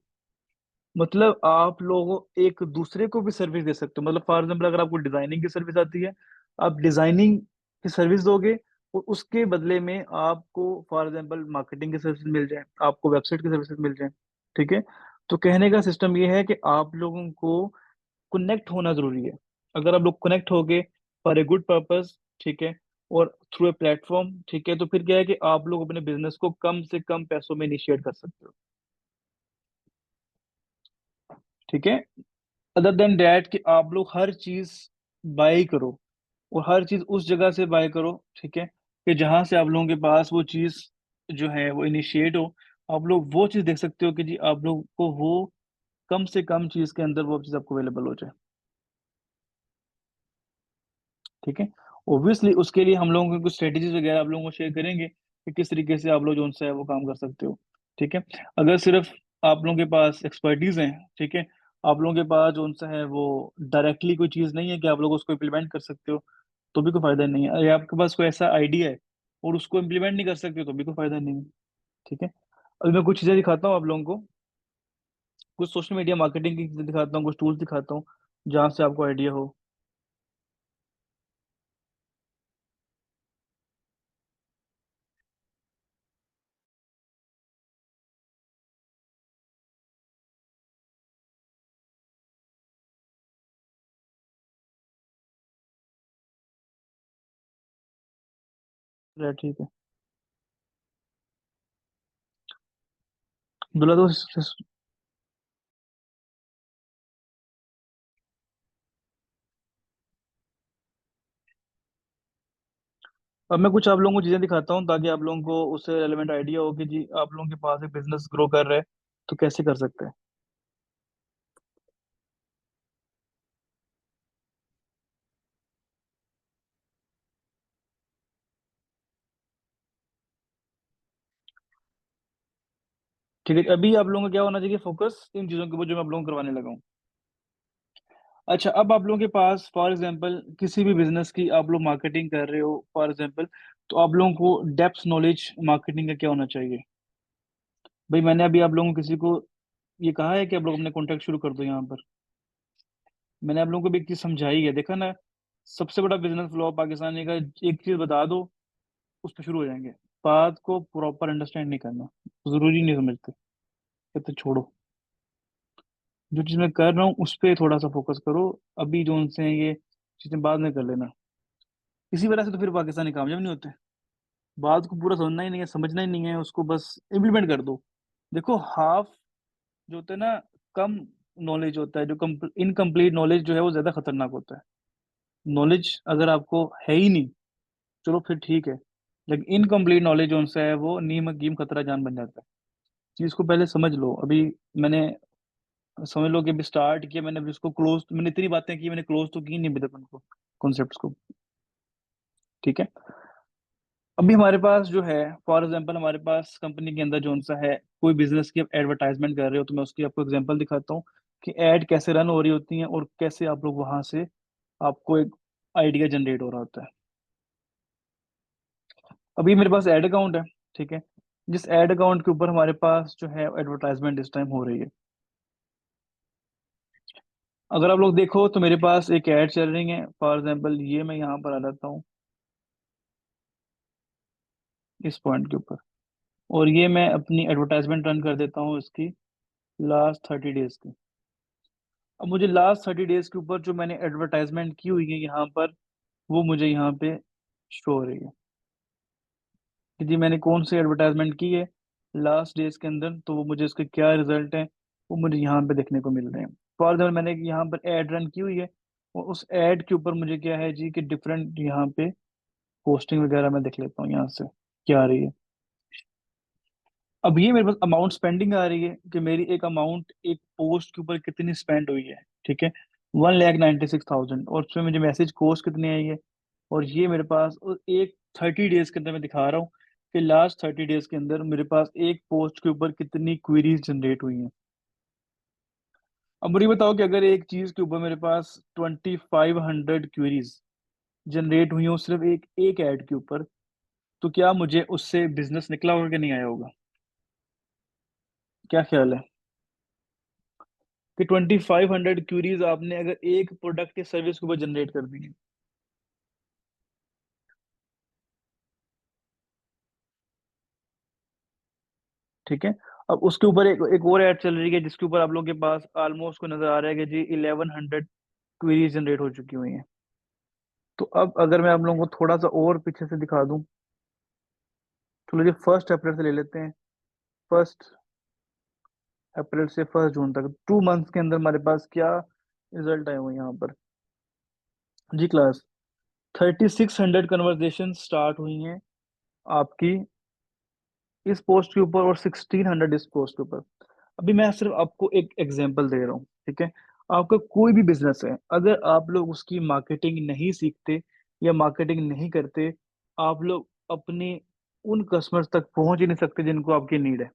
मतलब आप लोगों एक दूसरे को भी सर्विस दे सकते हो। मतलब फॉर एग्जाम्पल अगर आपको डिजाइनिंग की सर्विस आती है, आप डिजाइनिंग की सर्विस दोगे, और उसके बदले में आपको फॉर एग्जाम्पल मार्केटिंग की सर्विस मिल जाए, आपको वेबसाइट की सर्विस मिल जाए। ठीक है। तो कहने का सिस्टम ये है कि आप लोगों को कनेक्ट होना जरूरी है। अगर आप लोग कनेक्ट होगे फॉर ए गुड पर्पस, ठीक है, और थ्रू ए प्लेटफॉर्म, ठीक है, तो फिर क्या है कि आप लोग अपने बिजनेस को कम से कम पैसों में इनिशिएट कर सकते हो। ठीक है। अदर देन डैट कि आप लोग हर चीज बाय करो, और हर चीज उस जगह से बाय करो, ठीक है, कि जहां से आप लोगों के पास वो चीज जो है वो इनिशिएट हो। आप लोग वो चीज देख सकते हो कि जी आप लोग को वो कम से कम चीज के अंदर वो चीज आपको अवेलेबल हो जाए। ठीक है। ऑब्वियसली उसके लिए हम लोगों को कुछ स्ट्रेटेजीज वगैरह आप लोगों को शेयर करेंगे कि किस तरीके से आप लोग जो सा है वो काम कर सकते हो। ठीक है। अगर सिर्फ आप लोगों के पास एक्सपर्टीज है, ठीक है, आप लोगों के पास जो सा है वो डायरेक्टली कोई चीज़ नहीं है कि आप लोग उसको इम्प्लीमेंट कर सकते हो, तो भी कोई फायदा नहीं है। अगर आपके पास कोई ऐसा आइडिया है और उसको इम्प्लीमेंट नहीं कर सकते तो भी कोई फायदा नहीं है। ठीक है। अभी मैं कुछ चीज़ें दिखाता हूँ आप लोगों को, कुछ सोशल मीडिया मार्केटिंग की चीज़ें दिखाता हूँ, कुछ टूल्स दिखाता हूँ जहाँ से आपको आइडिया हो। ठीक है। बोला तो अब मैं कुछ आप लोगों को चीजें दिखाता हूँ ताकि आप लोगों को उससे रेलेवेंट आइडिया हो कि जी आप लोगों के पास एक बिजनेस ग्रो कर रहा है तो कैसे कर सकते हैं। ठीक है। अभी आप लोगों का क्या होना चाहिए, फोकस इन चीजों के ऊपर जो मैं आप लोगों को करवाने लगा हूँ। अच्छा, अब आप लोगों के पास फॉर एग्जांपल किसी भी बिजनेस की आप लोग मार्केटिंग कर रहे हो फॉर एग्जांपल, तो आप लोगों को डेप्थ नॉलेज मार्केटिंग का क्या होना चाहिए। भाई मैंने अभी आप लोगों को किसी को ये कहा है कि आप लोग अपने कॉन्टैक्ट शुरू कर दो यहाँ पर। मैंने आप लोगों को भी एक चीज समझाई है, देखा ना। सबसे बड़ा बिजनेस फ्लॉ पाकिस्तानी का, एक चीज बता दो उस पर शुरू हो जाएंगे, बात को प्रॉपर अंडरस्टैंड नहीं करना, जरूरी नहीं समझते, कहते छोड़ो। जो चीज मैं कर रहा हूँ उस पर थोड़ा सा फोकस करो, अभी जो उनसे ये चीजें बाद में कर लेना। इसी वजह से तो फिर पाकिस्तानी कामयाब नहीं होते। बात को पूरा समझना ही नहीं है, समझना ही नहीं है, उसको बस इम्प्लीमेंट कर दो। देखो हाफ जो होता है ना, कम नॉलेज होता है, जो इनकम्प्लीट नॉलेज जो है वो ज्यादा खतरनाक होता है। नॉलेज अगर आपको है ही नहीं, चलो फिर ठीक है, लेकिन इनकम्प्लीट नॉलेज जो उनसे है वो नीम हकीम खतरा जान बन जाता है। चीज को पहले समझ लो। अभी मैंने, समझ लो कि अभी स्टार्ट किया मैंने, अभी उसको क्लोज, मैंने इतनी बातें की, मैंने क्लोज तो की नहीं अभी तक उनको, कॉन्सेप्ट्स को। ठीक है। अभी हमारे पास जो है फॉर एग्जांपल, हमारे पास कंपनी के अंदर जो सा है, कोई बिजनेस की एडवर्टाइजमेंट कर रहे हो तो मैं उसकी आपको एग्जांपल दिखाता हूँ कि ऐड कैसे रन हो रही होती हैं और कैसे आप लोग वहां से आपको एक आइडिया जनरेट हो रहा होता है। अभी मेरे पास ऐड अकाउंट है, ठीक है, जिस ऐड अकाउंट के ऊपर हमारे पास जो है एडवर्टाइजमेंट इस टाइम हो रही है। अगर आप लोग देखो तो मेरे पास एक ऐड चल रही है फॉर एग्जांपल, ये मैं यहाँ पर आ जाता हूँ इस पॉइंट के ऊपर, और ये मैं अपनी एडवर्टाइजमेंट रन कर देता हूँ इसकी लास्ट 30 डेज की। अब मुझे लास्ट 30 डेज के ऊपर जो मैंने एडवर्टाइजमेंट की हुई है यहाँ पर, वो मुझे यहाँ पे शो हो रही है कि जी मैंने कौन सी एडवर्टाइजमेंट की है लास्ट डेज के अंदर, तो वो मुझे उसके क्या रिजल्ट हैं वो मुझे यहाँ पे देखने को मिल रहे हैं। फॉर एग्जाम्पल मैंने यहाँ पर एड रन की हुई है, और उस एड के ऊपर मुझे क्या है जी कि डिफरेंट यहाँ पे पोस्टिंग वगैरह मैं देख लेता हूँ यहाँ से क्या आ रही है। अब ये मेरे पास अमाउंट स्पेंडिंग आ रही है कि मेरी एक अमाउंट एक पोस्ट के ऊपर कितनी स्पेंड हुई है, ठीक है, 1,96,000, और उसमें मुझे मैसेज कॉस्ट कितनी आई है। और ये मेरे पास और एक 30 डेज के अंदर मैं दिखा रहा हूँ कि लास्ट 30 डेज के अंदर मेरे पास एक पोस्ट के ऊपर कितनी क्वेरीज जनरेट हुई हैं। अब मुझे बताओ कि अगर एक चीज के ऊपर मेरे पास 2,500 क्वेरीज जनरेट हुई हो सिर्फ एक एक ऐड के ऊपर, तो क्या मुझे उससे बिजनेस निकला होगा कि नहीं आया होगा? क्या ख्याल है कि 2,500 क्यूरीज आपने अगर एक प्रोडक्ट के सर्विस के ऊपर जनरेट कर दी है? ठीक है। अब उसके ऊपर एक और ऐड चल रही है जिसके ऊपर आप लोगों के पास ऑलमोस्ट को नजर आ रहा है कि जी 1,100 क्वेरीज जनरेट हो चुकी हुई हैं। तो अब अगर मैं आप लोगों को थोड़ा सा और पीछे से दिखा दूं, चलो जी 1 अप्रैल से ले लेते हैं। 1 अप्रैल से 1 जून तक 2 मंथ्स के अंदर हमारे पास क्या रिजल्ट आए हुए हैं यहाँ पर? जी क्लास, 3,600 कन्वर्जेशन स्टार्ट हुई हैं आपकी इस पोस्ट के ऊपर, और 1,600 इस पोस्ट के ऊपर। अभी मैं सिर्फ आपको एक एग्जांपल दे रहा हूँ, ठीक है। आपका कोई भी बिजनेस है, अगर आप लोग उसकी मार्केटिंग नहीं सीखते या मार्केटिंग नहीं करते, आप लोग अपने उन कस्टमर्स तक पहुंच ही नहीं सकते जिनको आपकी नीड है।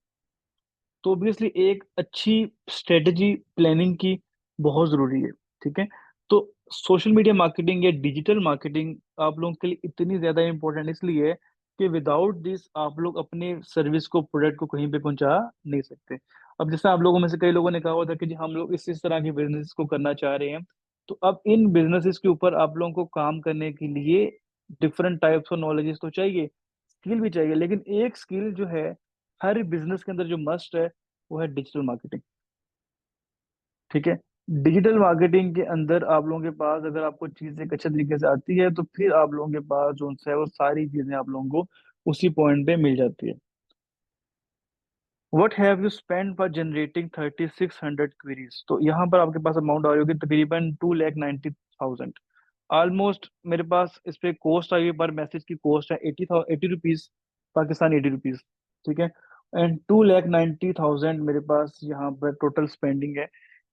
तो ऑब्वियसली एक अच्छी स्ट्रेटजी प्लानिंग की बहुत जरूरी है, ठीक है। तो सोशल मीडिया मार्केटिंग या डिजिटल मार्केटिंग आप लोगों के लिए इतनी ज्यादा इंपॉर्टेंट इसलिए है कि विदाउट दिस आप लोग अपने सर्विस को, प्रोडक्ट को कहीं पे पहुंचा नहीं सकते। अब जैसे आप लोगों में से कई लोगों ने कहा हुआ था कि जी हम लोग इस तरह के बिजनेस को करना चाह रहे हैं, तो अब इन बिजनेसेस के ऊपर आप लोगों को काम करने के लिए डिफरेंट टाइप्स ऑफ नॉलेजेस तो चाहिए, स्किल भी चाहिए, लेकिन एक स्किल जो है हर बिजनेस के अंदर जो मस्ट है वो है डिजिटल मार्केटिंग, ठीक है। डिजिटल मार्केटिंग के अंदर आप लोगों के पास अगर आपको चीजें एक अच्छे तरीके से आती है, तो फिर आप लोगों के पास जो है वो सारी चीजें आप लोगों को उसी पॉइंट पे मिल जाती है। What have you spend for generating 3,600 queries? तो यहाँ पर आपके पास अमाउंट आ रही होगी तकरीबन 2,90,000 ऑलमोस्ट। मेरे पास इस पे कॉस्ट आई है, पर मैसेज की कॉस्ट है 80 रुपीज, पाकिस्तान 80 रुपीज, ठीक है। एंड 2,90,000 मेरे पास यहाँ पर टोटल स्पेंडिंग है,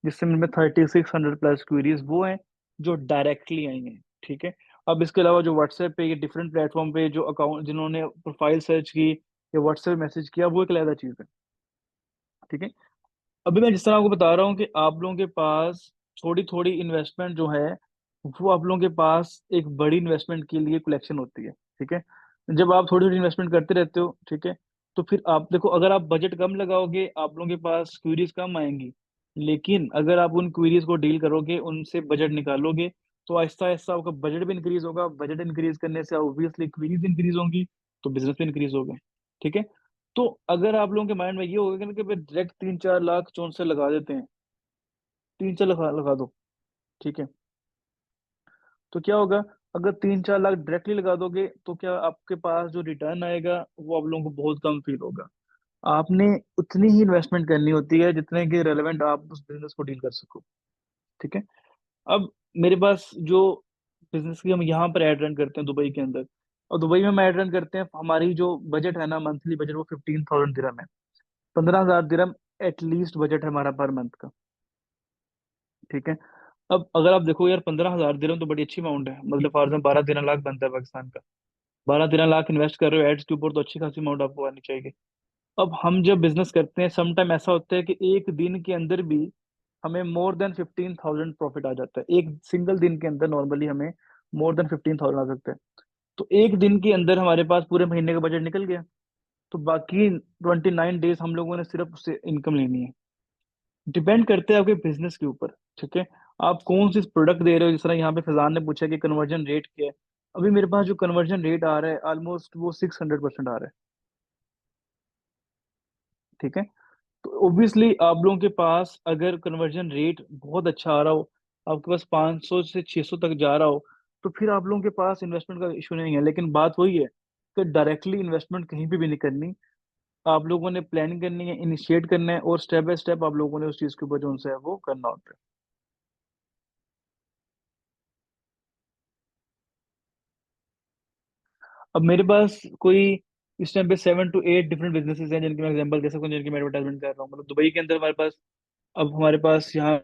जिससे मेरे 3,600 प्लस क्वेरीज वो हैं जो डायरेक्टली आई हैं, ठीक है। अब इसके अलावा जो व्हाट्सएप पे या डिफरेंट प्लेटफॉर्म पे जो अकाउंट जिन्होंने प्रोफाइल सर्च की या व्हाट्सएप मैसेज किया, वो एक अलग चीज़ है, ठीक है। अभी मैं जिस तरह आपको बता रहा हूँ कि आप लोगों के पास थोड़ी थोड़ी इन्वेस्टमेंट जो है वो आप लोगों के पास एक बड़ी इन्वेस्टमेंट के लिए कलेक्शन होती है, ठीक है। जब आप थोड़ी थोड़ी इन्वेस्टमेंट करते रहते हो, ठीक है, तो फिर आप देखो अगर आप बजट कम लगाओगे आप लोगों के पास क्वेरीज कम आएंगी, लेकिन अगर आप उन क्वेरीज को डील करोगे, उनसे बजट निकालोगे, तो आहिस्ता आहिस्ता आपका बजट भी इंक्रीज होगा। बजट इंक्रीज करने से ऑब्वियसली क्वेरीज इंक्रीज होंगी, तो बिजनेस भी इंक्रीज होगा, ठीक है। तो अगर आप लोगों के माइंड में ये होगा कि डायरेक्ट 3-4 लाख चौन से लगा देते हैं, 3-4 लगा दो, ठीक है, तो क्या होगा? अगर 3-4 लाख डायरेक्टली लगा दोगे तो क्या आपके पास जो रिटर्न आएगा वो आप लोगों को बहुत कम फील होगा। आपने उतनी ही इन्वेस्टमेंट करनी होती है जितने के रेलेवेंट आप उस बिजनेस को डील कर सको, ठीक है। अब मेरे पास जो बिजनेस की हम यहाँ पर एड रन करते हैं दुबई के अंदर, और दुबई में हम एड रन करते हैं, हमारी जो बजट है ना, मंथली बजट, वो 15,000 दिरहम है। 15,000 दिरहम एटलीस्ट बजट है हमारा पर मंथ का, ठीक है। अब अगर आप देखो यार 15,000 दिरहम तो बड़ी अच्छी अमाउंट है, मतलब फॉर एग्जाम्पल 12-13 लाख बनता है पाकिस्तान का। 12-13 लाख इन्वेस्ट कर रहे हो एड्स के ऊपर, तो अच्छी खासी अमाउंट आपको आनी चाहिए। अब हम जब बिजनेस करते हैं समटाइम ऐसा होता है कि एक दिन के अंदर भी हमें मोर देन 15,000 प्रॉफिट आ जाता है। एक सिंगल दिन के अंदर नॉर्मली हमें मोर देन 15,000 आ सकता है। तो एक दिन के अंदर हमारे पास पूरे महीने का बजट निकल गया, तो बाकी 29 डेज हम लोगों ने सिर्फ उससे इनकम लेनी है। डिपेंड करते हैं आपके बिजनेस के ऊपर, ठीक है। आप कौन सी प्रोडक्ट दे रहे हो, जिस तरह यहाँ पे फैजान ने पूछा कि कन्वर्जन रेट क्या है। अभी मेरे पास जो कन्वर्जन रेट आ रहा है ऑलमोस्ट वो 600% आ रहा है, ठीक है। तो ऑब्वियसली आप लोगों के पास अगर कन्वर्जन रेट बहुत अच्छा आ रहा हो, आपके पास 500 से 600 तक जा रहा हो, तो फिर आप लोगों के पास इन्वेस्टमेंट का इशू नहीं है। लेकिन बात वही है कि डायरेक्टली इन्वेस्टमेंट कहीं पे भी नहीं करनी, आप लोगों ने प्लानिंग करनी है, इनिशिएट करना है, और स्टेप बाय स्टेप आप लोगों ने उस चीज के ऊपर जो है वो करना होता है। अब मेरे पास कोई इस टाइम पे 7 to 8 डिफरेंट बिजनेसेस हैं जिनके मैं एग्जांपल दे सकता हूँ, जिनकी मैं एडवर्टाइजमेंट कर रहा हूँ। मतलब दुबई के अंदर हमारे पास, अब हमारे पास यहाँ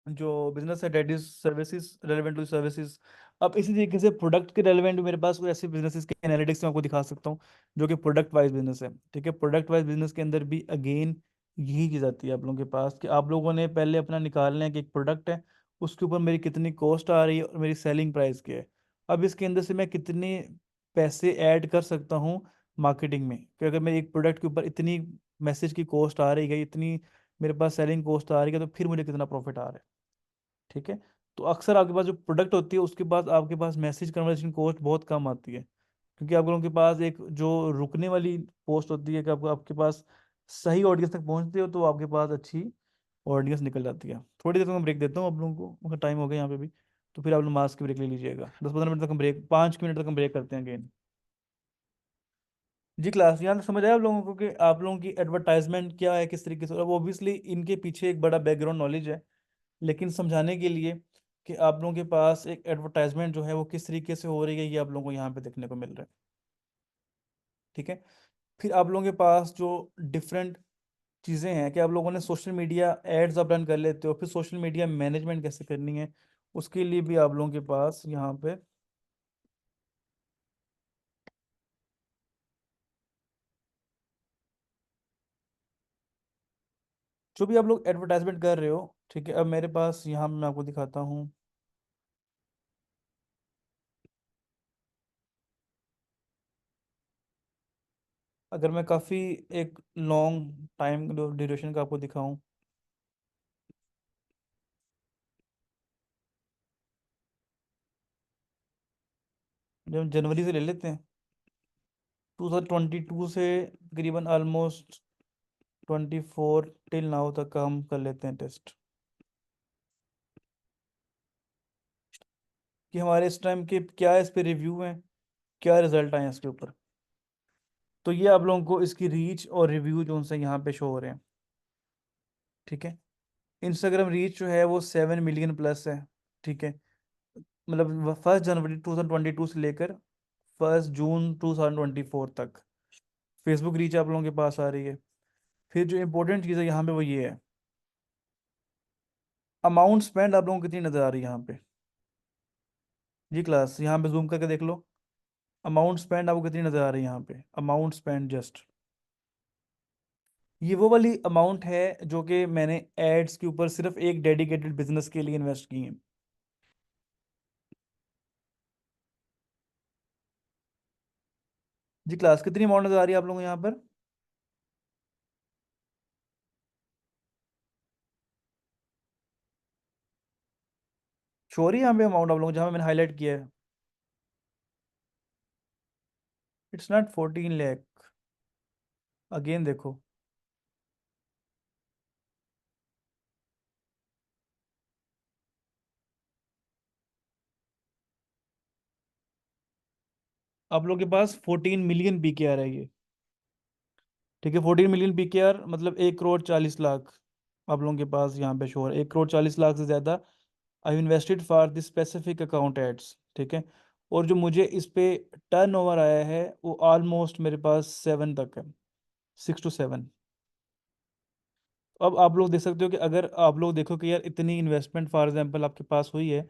जो बिजनेस है, that is services relevant to services. अब इसी तरीके से प्रोडक्ट के रेलेवेंट मेरे पास कोई ऐसे बिजनेसेस के एनालिटिक्स में आपको दिखा सकता हूँ जो कि प्रोडक्ट वाइज बिजनेस है। ठीक है, प्रोडक्ट वाइज बिजनेस के अंदर भी अगेन यही चीज़ आती है आप लोगों के पास कि आप लोगों ने पहले अपना निकालना है कि एक प्रोडक्ट है, उसके ऊपर मेरी कितनी कॉस्ट आ रही है और मेरी सेलिंग प्राइस क्या है। अब इसके अंदर से मैं कितने पैसे ऐड कर सकता हूँ मार्केटिंग में, कि अगर मेरे एक प्रोडक्ट के ऊपर इतनी मैसेज की कॉस्ट आ रही है, इतनी मेरे पास सेलिंग कॉस्ट आ रही है, तो फिर मुझे कितना प्रॉफिट आ रहा है। ठीक है, तो अक्सर आपके पास जो प्रोडक्ट होती है उसके पास आपके पास मैसेज कन्वर्सेशन कॉस्ट बहुत कम आती है, क्योंकि आप लोगों के पास एक जो रुकने वाली पोस्ट होती है कि आपको आपके पास सही ऑडियंस तक पहुंचते हो तो आपके पास अच्छी ऑडियंस निकल जाती है। थोड़ी देर तक मैं ब्रेक देता हूँ आप लोगों को, उनका टाइम हो गया यहाँ पे भी, तो फिर आप लोग मास्क की ब्रेक ले लीजिएगा। 10-15 मिनट तक हम ब्रेक, 5 मिनट तक हम ब्रेक करते हैं अगेन। जी क्लास, यहाँ तक समझ आया आप लोगों को कि आप लोगों की एडवर्टाइजमेंट क्या है, किस तरीके से। अब ऑब्वियसली इनके पीछे एक बड़ा बैकग्राउंड नॉलेज है, लेकिन समझाने के लिए कि आप लोगों के पास एक एडवर्टाइजमेंट जो है वो किस तरीके से हो रही है, ये आप लोगों को यहाँ पे देखने को मिल रहा है। ठीक है, फिर आप लोगों के पास जो डिफरेंट चीज़ें हैं कि आप लोगों ने सोशल मीडिया एड्स आप रन कर लेते हो, फिर सोशल मीडिया मैनेजमेंट कैसे करनी है, उसके लिए भी आप लोगों के पास यहाँ पे जो भी आप लोग एडवर्टाइजमेंट कर रहे हो। ठीक है, अब मेरे पास यहाँ मैं आपको दिखाता हूँ। अगर मैं काफ़ी एक लॉन्ग टाइम ड्यूरेशन का आपको दिखाऊं, जब जनवरी से ले लेते हैं, 2022 से तकरीबन ऑलमोस्ट 24 टिल नाउ तक का हम कर लेते हैं टेस्ट, कि हमारे इस टाइम के क्या इस पे रिव्यू हैं, क्या रिजल्ट आए हैं इसके ऊपर। तो ये आप लोगों को इसकी रीच और रिव्यू जो उनसे यहाँ पे शो हो रहे हैं। ठीक है, इंस्टाग्राम रीच जो है वो 7 मिलियन प्लस है। ठीक है, मतलब 1 जनवरी 2022 से लेकर 1 जून 2024 तक फेसबुक रीच आप लोगों के पास आ रही है। फिर जो इंपॉर्टेंट चीज़ है यहाँ पे वो ये है, अमाउंट स्पेंड आप लोगों को कितनी नज़र आ रही है यहाँ पे। जी क्लास, यहाँ पे जूम करके देख लो, अमाउंट स्पेंड आपको कितनी नज़र आ रही है यहाँ पे, अमाउंट स्पेंड जस्ट। ये वो वाली अमाउंट है जो कि मैंने एड्स के ऊपर सिर्फ एक डेडिकेटेड बिजनेस के लिए इन्वेस्ट की है। जी क्लास, कितनी अमाउंट नज़र आ रही है आप लोगों को यहाँ पर। शो रही है यहाँ पे अमाउंट आप लोगों को जहाँ पे मैंने हाईलाइट किया है। इट्स नॉट 14 लाख, अगेन देखो। आप लोगों के पास 14 मिलियन पी के आर है ये। ठीक है, 14 मिलियन पी के आर मतलब 1 करोड़ 40 लाख आप लोगों के पास यहाँ पे शो है, 1 करोड़ 40 लाख से ज़्यादा I invested for this specific account ads. ठीक है, और जो मुझे इस पे टर्न ओवर आया है वो ऑलमोस्ट मेरे पास 7 तक है, 6 to 7। अब आप लोग देख सकते हो कि अगर आप लोग देखो कि यार इतनी इन्वेस्टमेंट फॉर एग्जांपल आपके पास हुई है।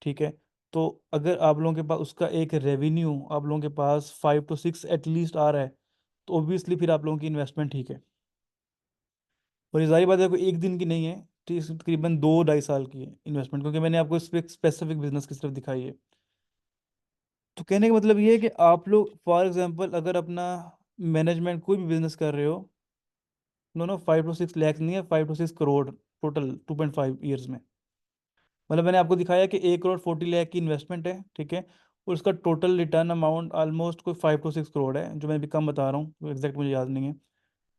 ठीक है, तो अगर आप लोगों के पास उसका एक रेवेन्यू आप लोगों के पास 5 to 6 एटलीस्ट आ रहा है, तो ऑब्वियसली फिर आप लोगों की इन्वेस्टमेंट ठीक है। और ये जाहिर बात है कोई एक दिन की नहीं है, ठीक, तकरीबन 2-2.5 साल की है इन्वेस्टमेंट, क्योंकि मैंने आपको इस पर स्पेसिफिक बिजनेस की सिर्फ दिखाई है। तो कहने का मतलब ये है कि आप लोग फॉर एग्जांपल अगर अपना मैनेजमेंट कोई भी बिजनेस कर रहे हो, नो नो 5 to 6 लाख नहीं है, 5 to 6 करोड़ टोटल 2.5 ईयर्स में। मतलब मैंने आपको दिखाया कि 1 करोड़ 40 लाख की इन्वेस्टमेंट है। ठीक है, और उसका टोटल रिटर्न अमाउंट ऑलमोस्ट कोई 5 to 6 करोड़ है, जो मैं अभी कम बता रहा हूँ, एग्जैक्ट मुझे याद नहीं है।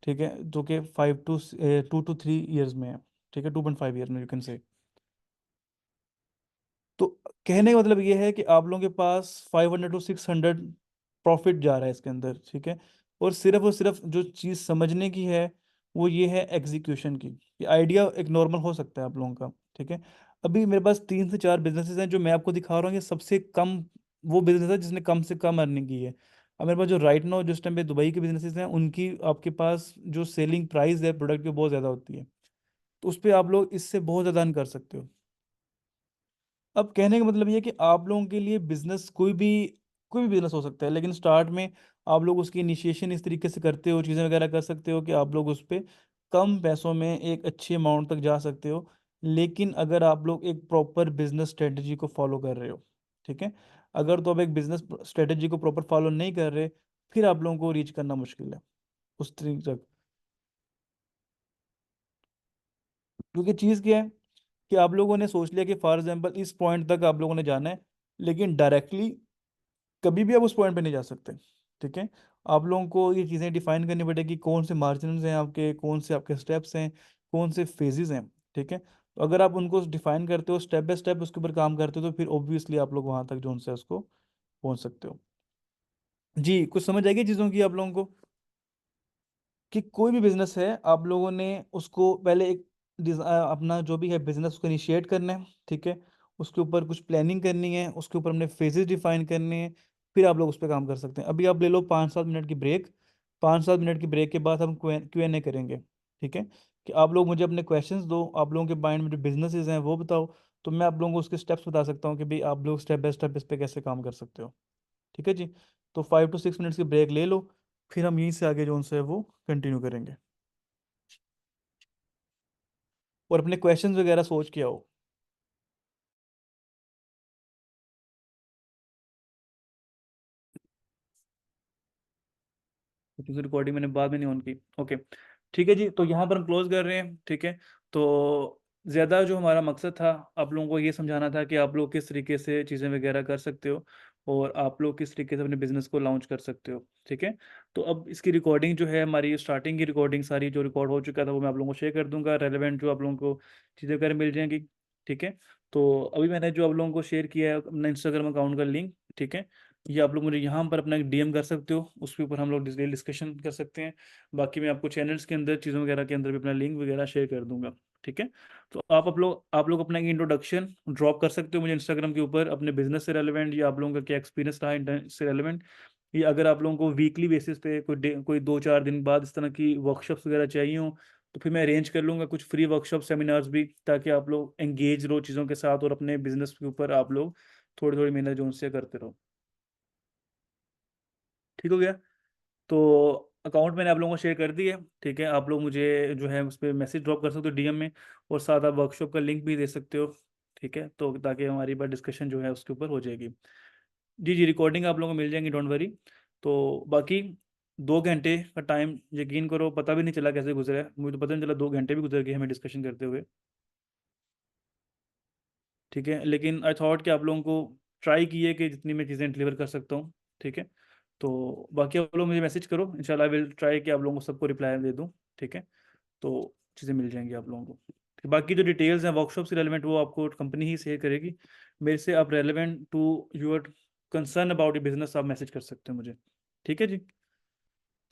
ठीक है, जो कि 2 to 3 ईयर्स में है। ठीक है, 2.5 ईयर में यू कैन से। तो कहने का मतलब ये है कि आप लोगों के पास 500 to 600 प्रॉफिट जा रहा है इसके अंदर। ठीक है, और सिर्फ जो चीज़ समझने की है वो ये है एग्जीक्यूशन की। ये आइडिया एक नॉर्मल हो सकता है आप लोगों का। ठीक है, अभी मेरे पास 3 से 4 बिजनेसेस हैं जो मैं आपको दिखा रहा हूँ, ये सबसे कम वो बिजनेस है जिसने कम से कम अर्निंग की है। अब मेरे पास जो राइट नाउ जिस टाइम पे दुबई के बिजनेसेस हैं उनकी आपके पास जो सेलिंग प्राइस है प्रोडक्ट की बहुत ज़्यादा होती है, तो उस पर आप लोग इससे बहुत ज़्यादा अर्न कर सकते हो। अब कहने का मतलब ये है कि आप लोगों के लिए बिजनेस कोई भी बिजनेस हो सकता है, लेकिन स्टार्ट में आप लोग उसकी इनिशिएशन इस तरीके से करते हो, चीज़ें वगैरह कर सकते हो कि आप लोग उस पर कम पैसों में एक अच्छे अमाउंट तक जा सकते हो। लेकिन अगर आप लोग एक प्रॉपर बिजनेस स्ट्रेटजी को फॉलो कर रहे हो, ठीक है, अगर तो आप एक बिजनेस स्ट्रेटजी को प्रॉपर फॉलो नहीं कर रहे, फिर आप लोगों को रीच करना मुश्किल है उस तरीके तक। क्योंकि चीज़ क्या है कि आप लोगों ने सोच लिया कि फॉर एग्जाम्पल इस पॉइंट तक आप लोगों ने जाना है, लेकिन डायरेक्टली कभी भी आप उस पॉइंट पे नहीं जा सकते, ठीक है। आप लोगों को ये चीज़ें डिफाइन करनी पड़ेगी, कौन से मार्जिन हैं आपके, कौन से आपके स्टेप्स हैं, कौन से फेजेस हैं, ठीक है। तो अगर आप उनको डिफाइन करते हो, स्टेप बाय स्टेप उसके ऊपर काम करते हो, तो फिर ऑब्वियसली आप लोग वहां तक जो उनसे उसको पहुंच सकते हो। जी, कुछ समझ आएगी चीज़ों की आप लोगों को? कि कोई भी बिजनेस है, आप लोगों ने उसको पहले एक अपना जो भी है बिजनेस उसको इनिशिएट करना है, ठीक है। उसके ऊपर कुछ प्लानिंग करनी है, उसके ऊपर हमने फेजेस डिफाइन करने हैं, फिर आप लोग उस पर काम कर सकते हैं। अभी आप ले लो 5-7 मिनट की ब्रेक, 5-7 मिनट की ब्रेक के बाद हम Q&A करेंगे, ठीक है। कि आप लोग मुझे अपने क्वेश्चंस दो, आप लोगों के माइंड में जो बिजनेसेस हैं वो बताओ, तो मैं आप लोगों को उसके स्टेप्स बता सकता हूँ कि भाई आप लोग स्टेप बाय स्टेप इस पे कैसे काम कर सकते हो, ठीक है जी। तो 5 to 6 मिनट्स की ब्रेक ले लो, फिर हम यहीं से आगे जो उनसे है वो कंटिन्यू करेंगे। और अपने क्वेश्चंस वगैरह सोच के आओ। क्योंकि रिकॉर्डिंग मैंने बाद में नहीं ऑन की। ओके, ठीक है जी, तो यहाँ पर हम क्लोज कर रहे हैं, ठीक है। तो ज़्यादा जो हमारा मकसद था, आप लोगों को ये समझाना था कि आप लोग किस तरीके से चीज़ें वगैरह कर सकते हो, और आप लोग किस तरीके से अपने बिजनेस को लॉन्च कर सकते हो, ठीक है। तो अब इसकी रिकॉर्डिंग जो है, हमारी स्टार्टिंग की रिकॉर्डिंग सारी जो रिकॉर्ड हो चुका था वो मैं आप लोगों को शेयर कर दूंगा, रेलेवेंट जो आप लोगों को चीज़ें वगैरह मिल जाएंगी, ठीक है। तो अभी मैंने जो आप लोगों को शेयर किया है अपना इंस्टाग्राम अकाउंट का लिंक, ठीक है, ये आप लोग मुझे यहाँ पर अपना DM कर सकते हो, उसके ऊपर हम लोग डिटेल डिस्कशन कर सकते हैं। बाकी मैं आपको चैनल्स के अंदर चीज़ों वगैरह के अंदर भी अपना लिंक वगैरह शेयर कर दूंगा, ठीक है। तो आप लोग अपना इंट्रोडक्शन ड्रॉप कर सकते हो मुझे इंस्टाग्राम के ऊपर, अपने बिजनेस से रेलिवेंट, या आप लोगों का क्या एक्सपीरियंस रहा है से रेलिवेंट। या अगर आप लोगों को वीकली बेसिस पे कोई 2-4 दिन बाद इस तरह की वर्कशॉप्स वगैरह चाहिए हो, तो फिर मैं अरेंज कर लूँगा कुछ फ्री वर्कशॉप सेमिनार्स भी, ताकि आप लोग एंगेज रहो चीज़ों के साथ, और अपने बिजनेस के ऊपर आप लोग थोड़ी थोड़ी मेहनत जो उनसे करते रहो। ठीक हो गया। तो अकाउंट मैंने आप लोगों को शेयर कर दी है, ठीक है। आप लोग मुझे जो है उस पर मैसेज ड्रॉप कर सकते हो DM में, और साथ आप वर्कशॉप का लिंक भी दे सकते हो, ठीक है। तो ताकि हमारी बात डिस्कशन जो है उसके ऊपर हो जाएगी। जी जी, रिकॉर्डिंग आप लोगों को मिल जाएंगी, डोंट वरी। तो बाकी 2 घंटे का टाइम, यकीन करो पता भी नहीं चला कैसे गुजरा है, मुझे तो पता नहीं चला 2 घंटे भी गुजर गए हमें डिस्कशन करते हुए, ठीक है। लेकिन आई थॉट कि आप लोगों को ट्राई किए कि जितनी मैं चीज़ें डिलीवर कर सकता हूँ, ठीक है। तो बाकी आप लोग मुझे मैसेज करो, इंशाल्लाह आई विल ट्राई कि आप लोगों को सबको रिप्लाई दे दूँ, ठीक है। तो चीज़ें मिल जाएंगी आप लोगों को। ठीक, बाकी जो डिटेल्स हैं वर्कशॉप से रेलिवेंट वो आपको कंपनी ही शेयर करेगी मेरे से। आप relevant to your concern about your business आप मैसेज कर सकते हो मुझे, ठीक है जी।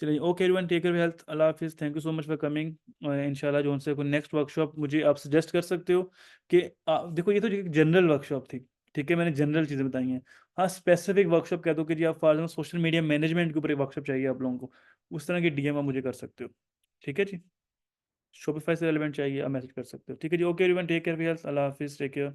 चलिए, okay everyone, take care health, Allah हाफिज़, thank you so much for coming. इंशाल्लाह जो उनसे कोई नेक्स्ट वर्कशॉप मुझे आप सजेस्ट कर सकते हो कि देखो ये तो जनरल वर्कशॉप थी, ठीक है, मैंने जनरल चीज़ें बताई हैं। हाँ, स्पेसिफिक वर्कशॉप कह दो कि जी आप for example social media management के ऊपर एक वर्कशॉप चाहिए आप लोगों को, उस तरह की DM आप मुझे कर सकते हो, ठीक है जी। शॉपिफाई से रिलेवेंट चाहिए आप मैसेज कर सकते हो, ठीक है जी। ओके एवरीवन, टेक केयर, अल्लाह हाफिज़, टेक केयर।